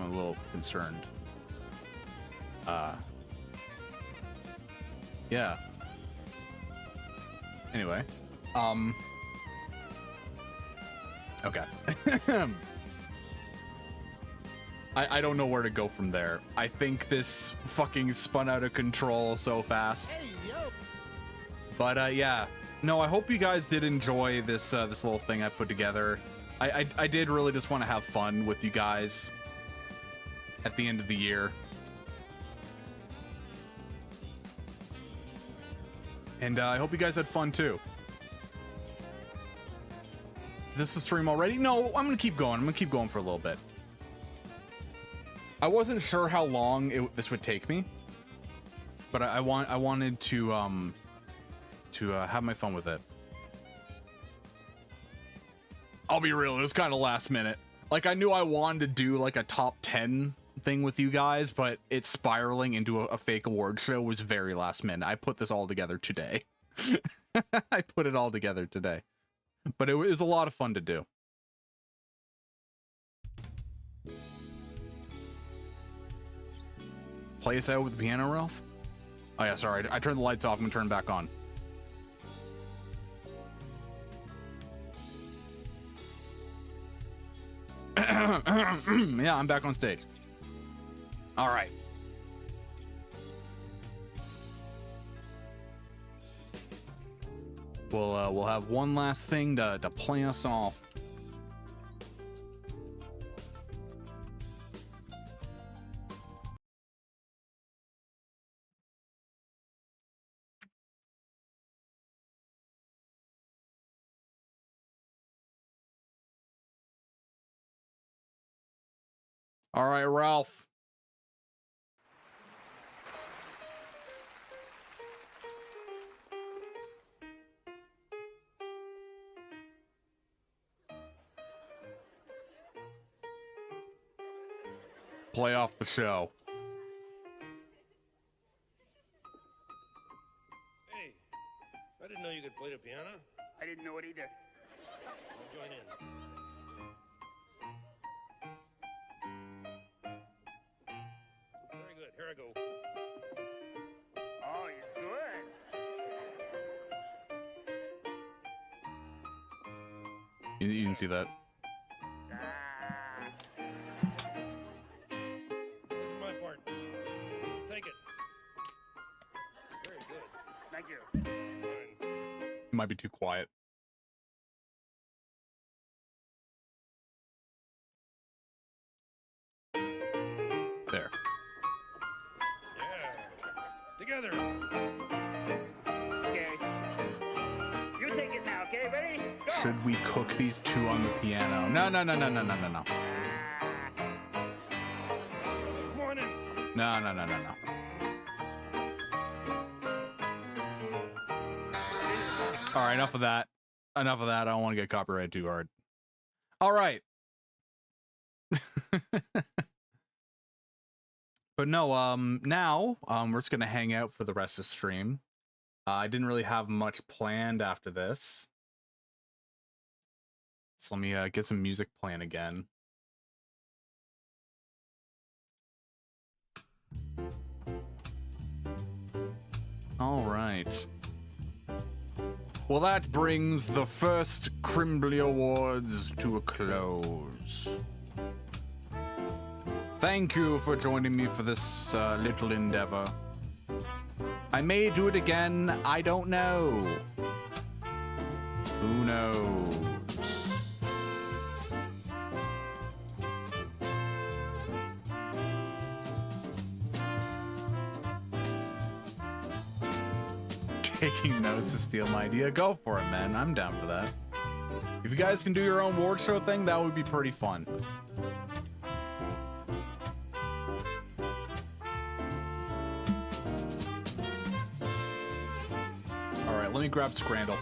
a little concerned. Yeah. Anyway. Okay. I don't know where to go from there. I think this fucking spun out of control so fast. Hey, yo. But yeah. No, I hope you guys did enjoy this this little thing I put together. I did really just want to have fun with you guys at the end of the year. And I hope you guys had fun too. This is stream already? No, I'm gonna keep going. I'm gonna keep going for a little bit. I wasn't sure how long this would take me. But I wanted to have my fun with it. I'll be real, it was kind of last minute. Like, I knew I wanted to do like a top 10 thing with you guys, but it spiraling into a fake award show was very last minute. I put this all together today. I put it all together today. But it was a lot of fun to do. Play us out with the piano, Ralph? Oh yeah, sorry. I turned the lights off and turned back on. Yeah, I'm back on stage. All right. We'll have one last thing to play us off. All right, Ralph. Play off the show. Hey, I didn't know you could play the piano. I didn't know it either. I'll join in. Very good. Here I go. Oh, he's good. You can see that. This is my part. Take it. Very good. Thank you. Fine. It might be too quiet. There. Yeah. Together. Okay. You take it now, okay? Ready? Go! Should we cook these two on the piano? No. Morning. No. All right, enough of that. I don't want to get copyrighted too hard. All right. But no, now we're just gonna hang out for the rest of the stream. I didn't really have much planned after this. So let me get some music playing again. All right. Well, that brings the first Crimbly Awards to a close. Thank you for joining me for this little endeavor. I may do it again, I don't know. Who knows? Taking notes to steal my idea, go for it, man. I'm down for that. If you guys can do your own award show thing, that would be pretty fun. All right, let me grab Scrandle.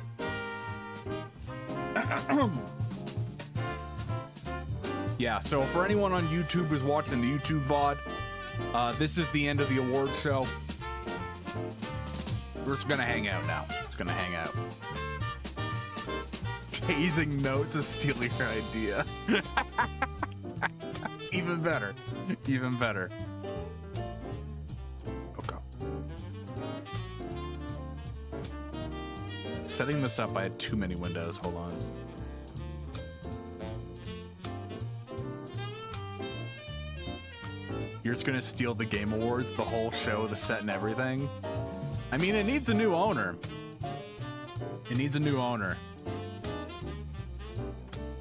Yeah, so for anyone on YouTube who's watching the YouTube VOD, this is the end of the award show. We're just gonna hang out now. Just gonna hang out. Tasing notes to steal your idea. Even better. Even better. Okay. Setting this up, I had too many windows. Hold on. You're just gonna steal the Game Awards, the whole show, the set and everything? I mean, it needs a new owner. It needs a new owner.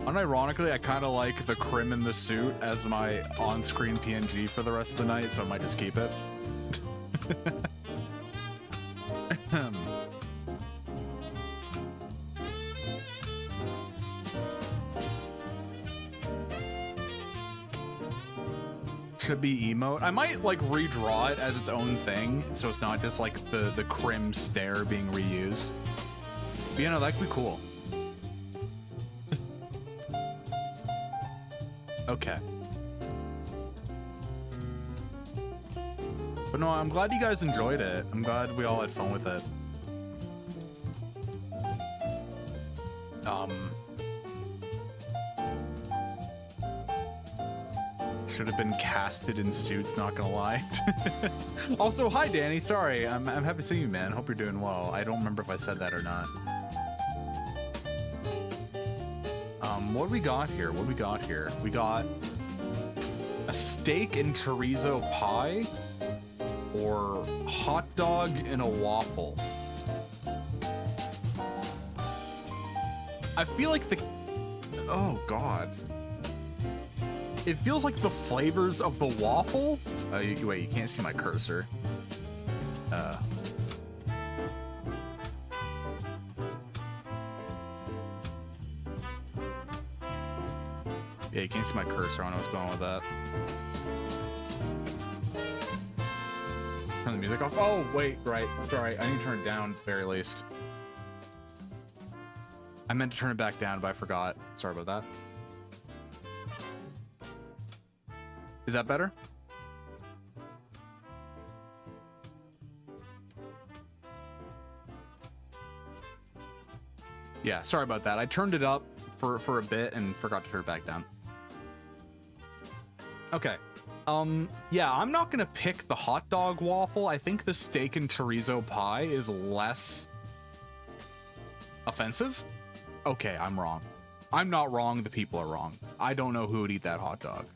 Unironically, I kind of like the Crim in the suit as my on-screen PNG for the rest of the night, so I might just keep it. chibi emote. I might like redraw it as its own thing, so it's not just like the Crim stare being reused. But, you know, that could be cool. Okay. But no, I'm glad you guys enjoyed it. I'm glad we all had fun with it. Should have been casted in suits, not gonna lie. Also, hi Danny, sorry. I'm happy to see you, man. Hope you're doing well. I don't remember if I said that or not. What do we got here? What do we got here? We got a steak and chorizo pie or hot dog in a waffle. I feel like the... Oh, God. It feels like the flavors of the waffle... wait, you can't see my cursor. Yeah, you can't see my cursor. I don't know what's going on with that. Turn the music off. Oh, wait, right. Sorry, I need to turn it down at the very least. I meant to turn it back down, but I forgot. Sorry about that. Is that better? Yeah, sorry about that. I turned it up for a bit and forgot to turn it back down. Okay. Yeah, I'm not gonna pick the hot dog waffle. I think the steak and chorizo pie is less offensive. Okay, I'm wrong. I'm not wrong, the people are wrong. I don't know who would eat that hot dog.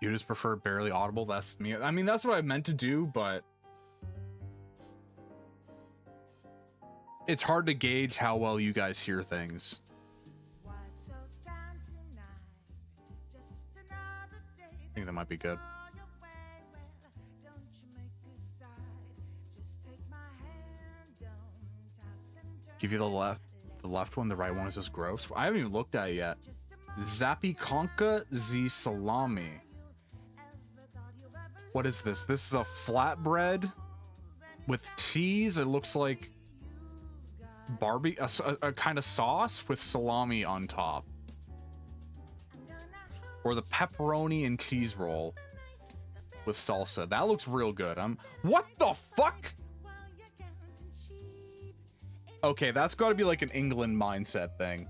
You just prefer barely audible? That's me. I mean, that's what I meant to do, but it's hard to gauge how well you guys hear things. I think that might be good. Give you the left one, the right one is just gross. I haven't even looked at it yet. Zapikonka Z salami. What is this? This is a flatbread with cheese. It looks like a kind of sauce with salami on top. Or the pepperoni and cheese roll with salsa. That looks real good. What the fuck? Okay, that's got to be like an England mindset thing.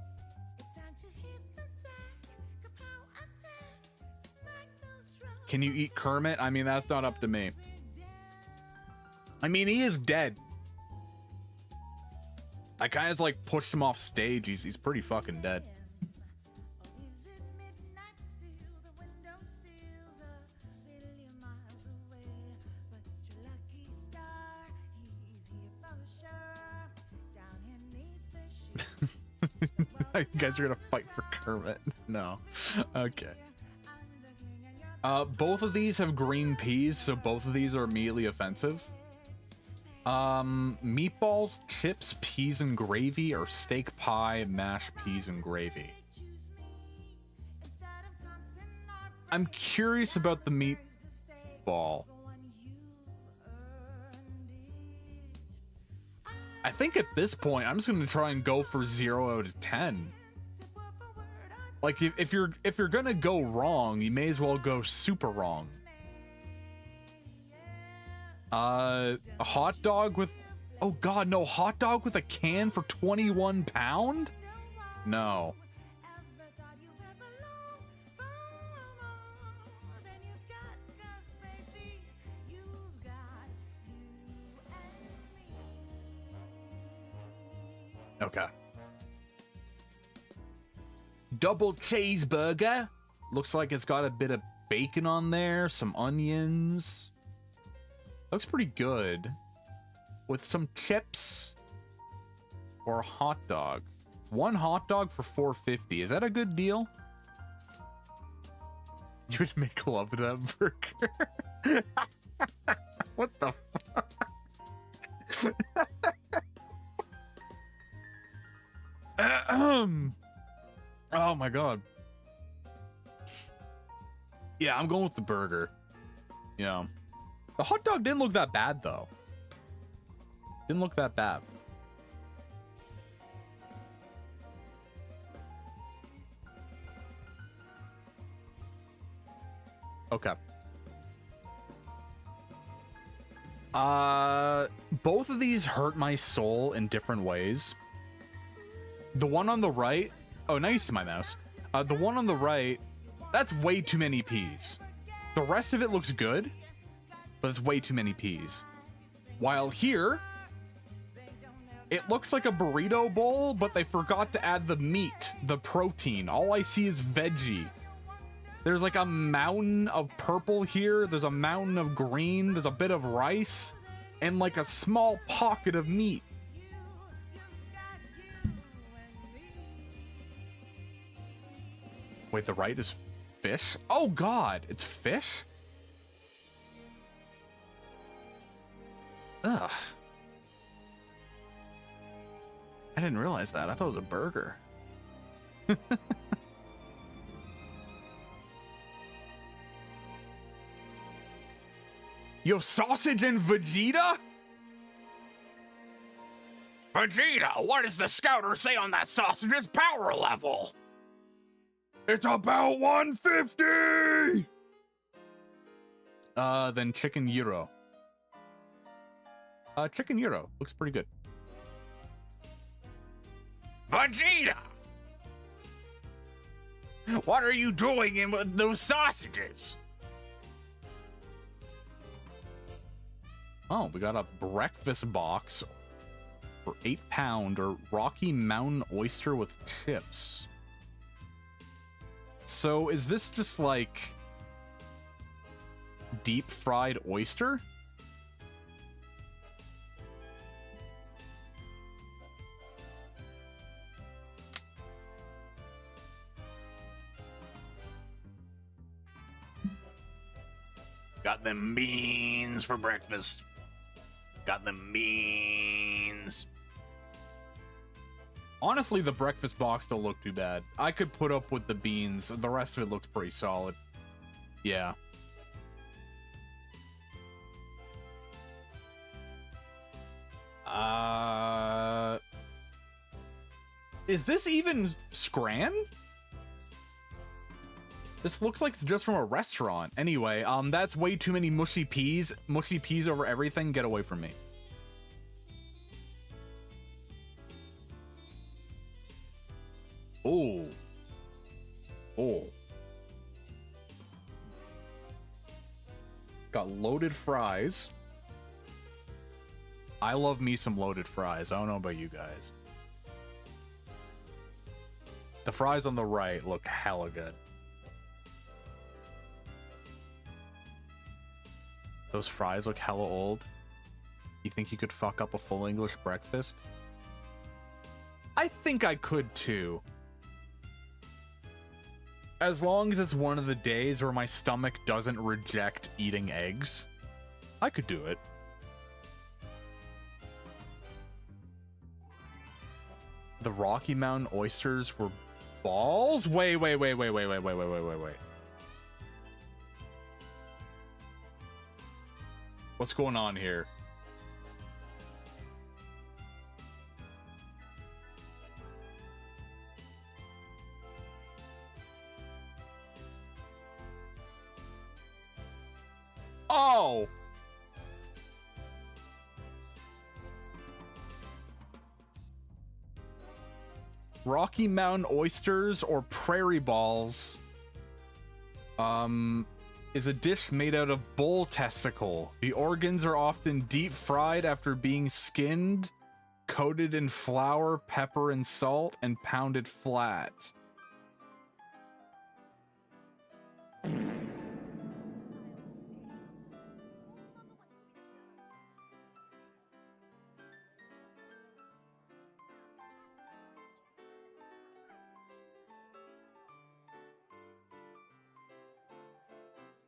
Can you eat Kermit? I mean, that's not up to me. I mean, he is dead. I kind of like pushed him off stage. He's pretty fucking dead. You guys are gonna fight for Kermit? No. Okay. Both of these have green peas, so both of these are immediately offensive. Meatballs, chips, peas and gravy, or steak pie, mashed peas and gravy. I'm curious about the meatball. I think at this point, I'm just gonna try and go for 0 out of 10. Like, if you're gonna go wrong, you may as well go super wrong. A hot dog with... Oh god, no, hot dog with a can for 21 pound? No. Okay. Double cheeseburger. Looks like it's got a bit of bacon on there, some onions. Looks pretty good. With some chips or a hot dog. One hot dog for $4.50. Is that a good deal? You would make love to that burger. What the fuck? Oh my god. Yeah, I'm going with the burger. Yeah. The hot dog didn't look that bad though. Didn't look that bad. Okay. Both of these hurt my soul in different ways. The one on the right, oh, now you see my mouse. The one on the right, that's way too many peas. The rest of it looks good, but it's way too many peas. While here, it looks like a burrito bowl, but they forgot to add the meat, the protein. All I see is veggie. There's like a mountain of purple here. There's a mountain of green. There's a bit of rice and like a small pocket of meat. Wait, the right is fish? Oh God, it's fish? Ugh. I didn't realize that. I thought it was a burger. Yo, sausage and Vegeta? Vegeta, what does the scouter say on that sausage's power level? It's about 150! Then chicken gyro. Chicken gyro looks pretty good. Vegeta! What are you doing in with those sausages? Oh, we got a breakfast box for £8 or Rocky Mountain oyster with chips. So is this just like deep fried oyster? Got them beans for breakfast. Got them beans. Honestly, the breakfast box don't look too bad. I could put up with the beans. The rest of it looks pretty solid. Yeah. Is this even Scran? This looks like it's just from a restaurant. Anyway, that's way too many mushy peas. Mushy peas over everything. Get away from me. Oh. Oh. Got loaded fries. I love me some loaded fries. I don't know about you guys. The fries on the right look hella good. Those fries look hella old. You think you could fuck up a full English breakfast? I think I could too. As long as it's one of the days where my stomach doesn't reject eating eggs, I could do it. The Rocky Mountain oysters were balls? Wait. What's going on here? Oh! Rocky Mountain oysters or prairie balls is a dish made out of bull testicle. The organs are often deep fried after being skinned, coated in flour, pepper, and salt, and pounded flat.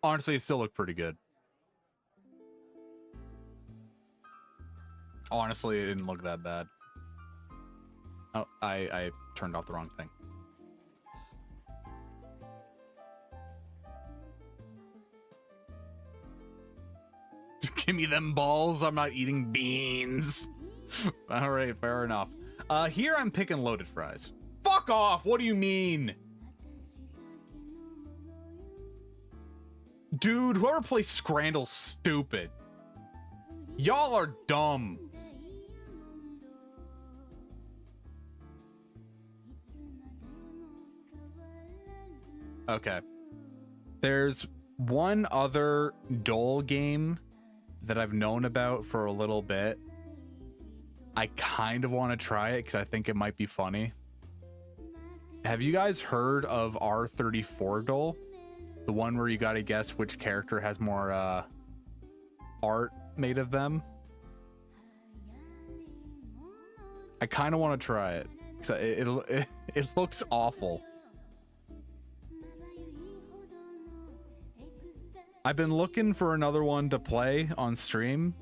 Honestly, it still looked pretty good. Honestly, it didn't look that bad. Oh, I turned off the wrong thing. Give me them balls. I'm not eating beans. All right, fair enough. Here I'm picking loaded fries. Fuck off. What do you mean? Dude, whoever plays Scrandal's stupid. Y'all are dumb. Okay. There's one other Dole game that I've known about for a little bit. I kind of want to try it because I think it might be funny. Have you guys heard of R34 Dole? The one where you gotta guess which character has more art made of them? I kind of want to try it because it looks awful. I've been looking for another one to play on stream.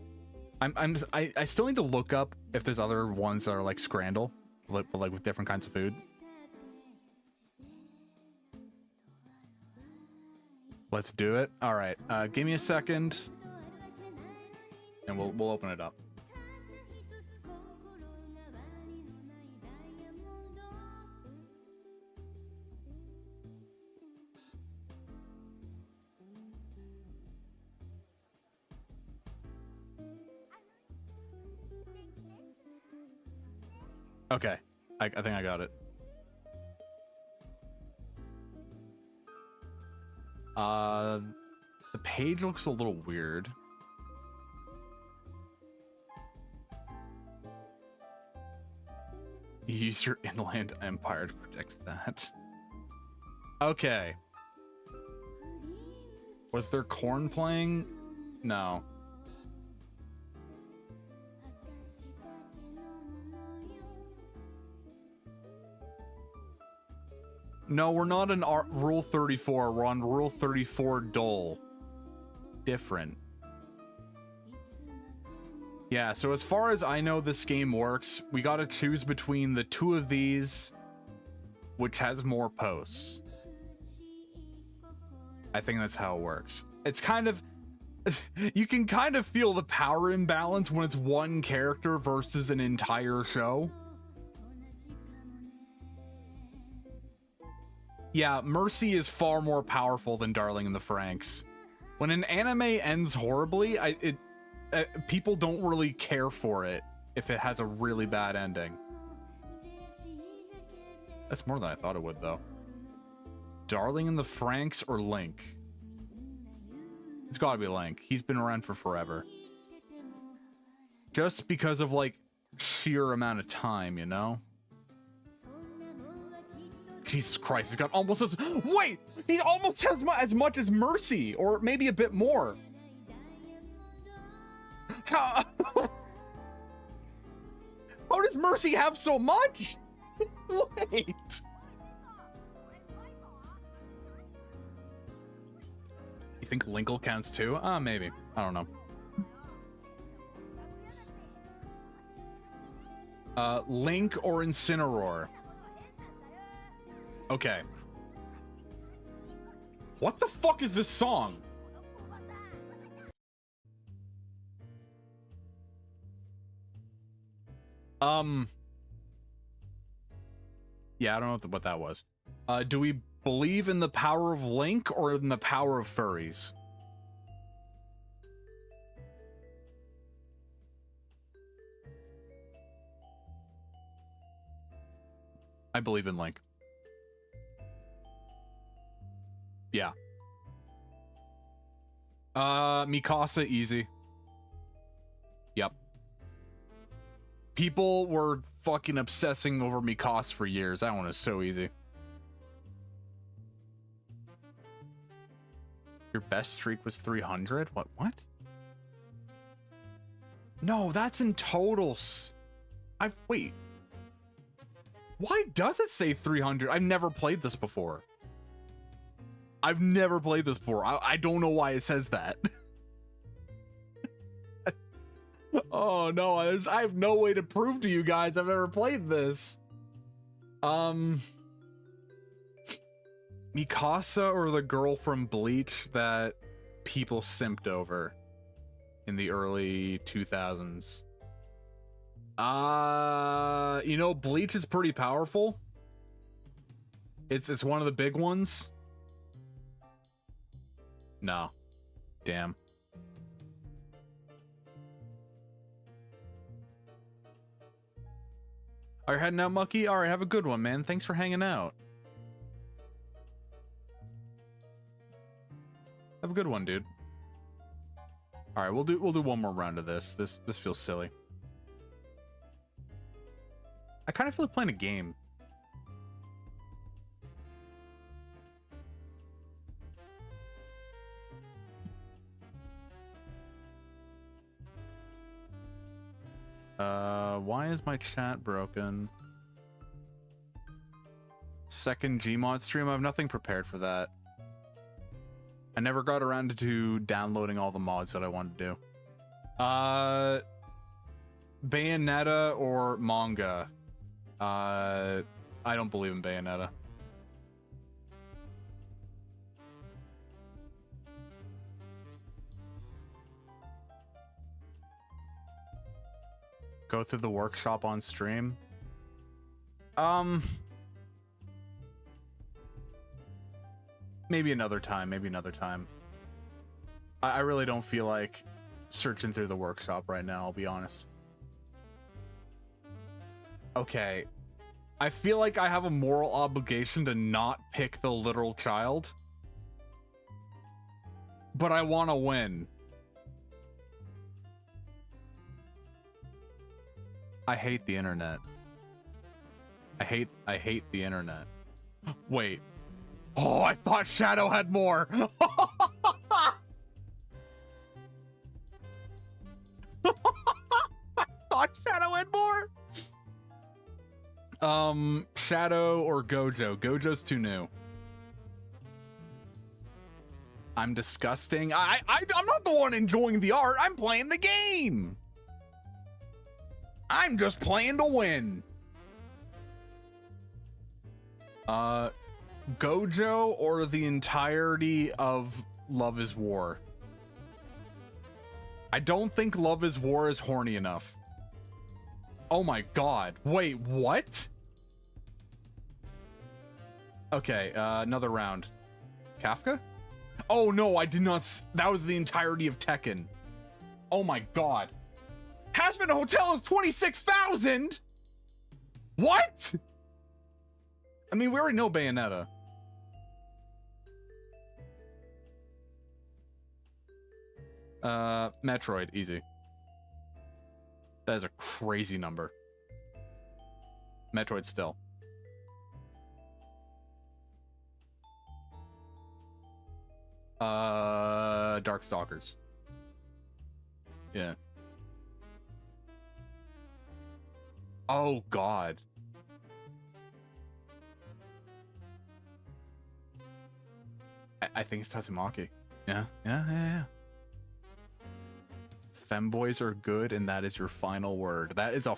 I still need to look up if there's other ones that are like Scrandal, but like with different kinds of food. Let's do it. All right, give me a second, and we'll open it up. Okay, I think I got it. The page looks a little weird. Use your inland empire to predict that. Okay. Was there corn playing? No. No, we're not in Rule 34. We're on Rule 34 Dole. Different. Yeah, so as far as I know this game works, we gotta choose between the two of these, which has more posts. I think that's how it works. It's kind of... you can kind of feel the power imbalance when it's one character versus an entire show. Yeah, Mercy is far more powerful than Darling in the Franxx. When an anime ends horribly, people don't really care for it if it has a really bad ending. That's more than I thought it would, though. Darling in the Franxx or Link? It's gotta be Link. He's been around for forever. Just because of, like, sheer amount of time, you know? Jesus Christ, he's got almost as... Wait! He almost has as much as Mercy, or maybe a bit more. How does Mercy have so much? Wait. You think Linkle counts too? Maybe. I don't know. Link or Incineroar? Okay. What the fuck is this song? Yeah, I don't know what that was. Do we believe in the power of Link or in the power of furries? I believe in Link. Yeah. Mikasa, easy. Yep. People were fucking obsessing over Mikasa for years. That one is so easy. Your best streak was 300? What? No, that's in total. Wait. Why does it say 300? I've never played this before. I don't know why it says that. Oh no, I have no way to prove to you guys I've ever played this. Mikasa or the girl from Bleach that people simped over? in the early 2000s. You know, Bleach is pretty powerful. It's one of the big ones. No. Damn. Are you heading out, Mucky? All right, have a good one, man. Thanks for hanging out. Have a good one, dude. All right, we'll do one more round of this. This feels silly. I kind of feel like playing a game. Why is my chat broken? Second Gmod stream? I have nothing prepared for that. I never got around to downloading all the mods that I wanted to do. Bayonetta or manga? I don't believe in Bayonetta. Go through the workshop on stream? Maybe another time, maybe another time. I really don't feel like searching through the workshop right now, I'll be honest. Okay. I feel like I have a moral obligation to not pick the literal child. But I want to win. I hate the internet. I hate the internet. Wait. Oh, I thought Shadow had more. I thought Shadow had more. Shadow or Gojo? Gojo's too new. I'm disgusting. I'm not the one enjoying the art. I'm playing the game. I'm just playing to win. Gojo or the entirety of Love is War? I don't think Love is War is horny enough. Oh my god. Wait, what? Okay, another round. Kafka? Oh no, I did not. That was the entirety of Tekken. Oh my god. Hazbin Hotel is 26,000? What? I mean, we already know Bayonetta. Metroid, easy. That is a crazy number. Metroid still. Darkstalkers. Yeah. Oh god. I think it's Tatsumaki. Yeah. Femboys are good, and that is your final word. That is a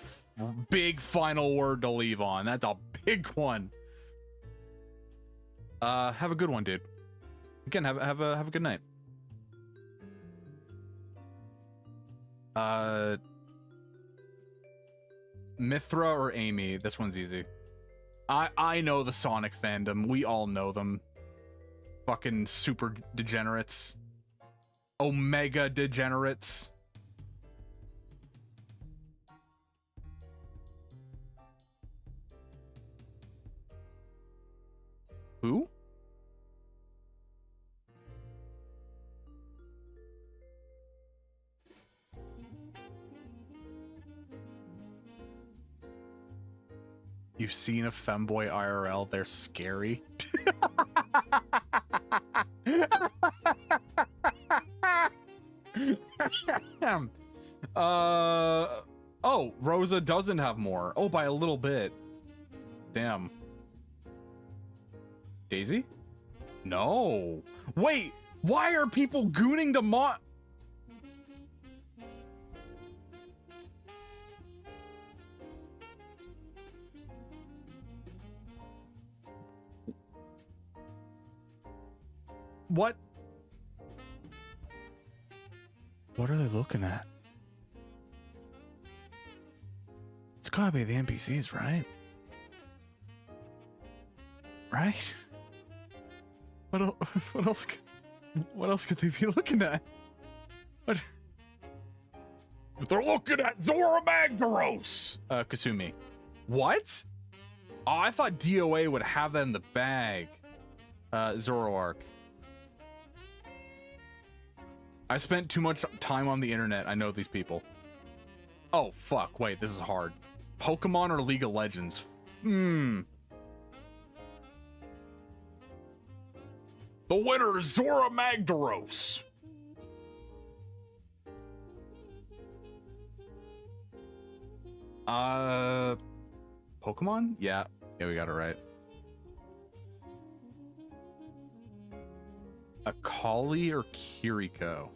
big final word to leave on. That's a big one. Have a good one, dude. Again, have a good night. Mithra or Amy? This one's easy. I know the Sonic fandom. We all know them. Fucking super degenerates. Omega degenerates. Who? You've seen a femboy IRL, they're scary. Oh, Rosa doesn't have more. Oh, by a little bit. Damn. Daisy? No. Wait, why are people gooning to What? What are they looking at? It's gotta be the NPCs, right? Right? What else? What else could they be looking at? What? They're looking at Zora Magdaros! Kasumi. What? Oh, I thought DOA would have that in the bag. Zoroark. I spent too much time on the internet. I know these people. Oh, fuck. Wait, this is hard. Pokemon or League of Legends? The winner is Zora Magdaros. Pokemon? Yeah, we got it right. Akali or Kiriko?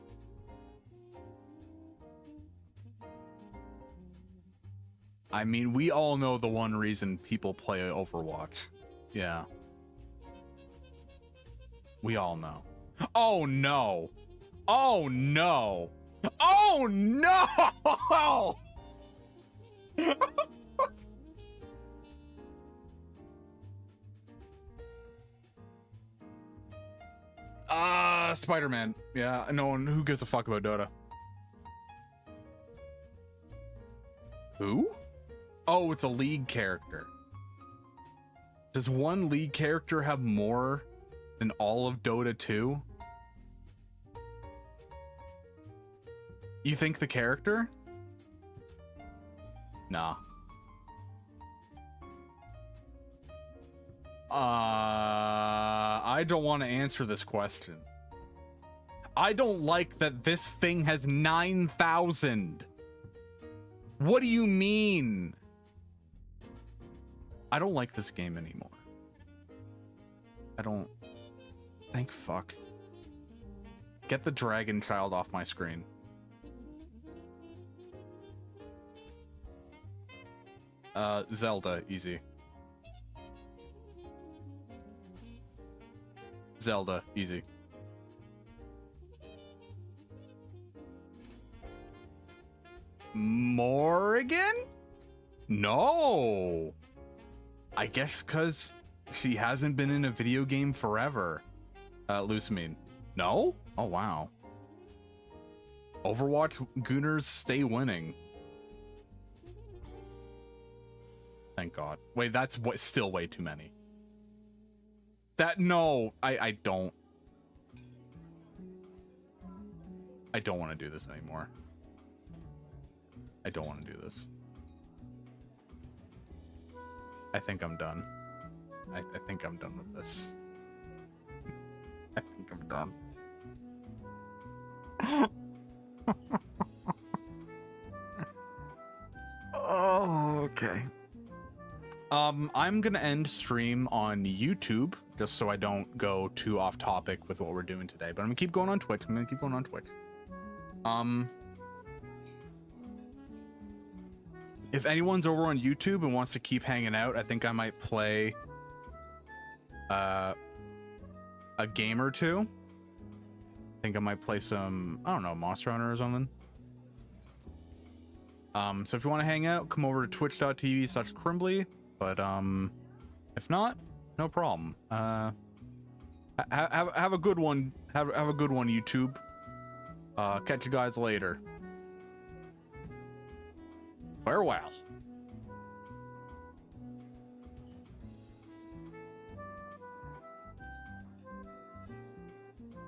I mean, we all know the one reason people play Overwatch. Yeah. We all know. Oh no. Oh no. Oh no! Spider-Man. Yeah, no one who gives a fuck about Dota. Who? Oh, it's a League character. Does one League character have more than all of Dota 2? You think the character? Nah. I don't want to answer this question. I don't like that this thing has 9,000. What do you mean? I don't like this game anymore. I don't... Thank fuck. Get the Dragon Child off my screen. Zelda, easy. Zelda, easy. Morrigan? No. I guess because she hasn't been in a video game forever. Lusamine. No? Oh, wow. Overwatch Gooners stay winning. Thank God. Wait, that's still way too many. No, I don't. I don't want to do this anymore. I don't want to do this. I think I'm done. I think I'm done with this. I think I'm done. Oh, okay. I'm gonna end stream on YouTube just so I don't go too off topic with what we're doing today. But I'm gonna keep going on Twitch. If anyone's over on YouTube and wants to keep hanging out, I think I might play a game or two. I think I might play some, I don't know, Monster Hunter or something. So if you want to hang out, come over to twitch.tv/Crimbly. But if not, no problem. Have a good one. Have a good one, YouTube. Catch you guys later. Farewell.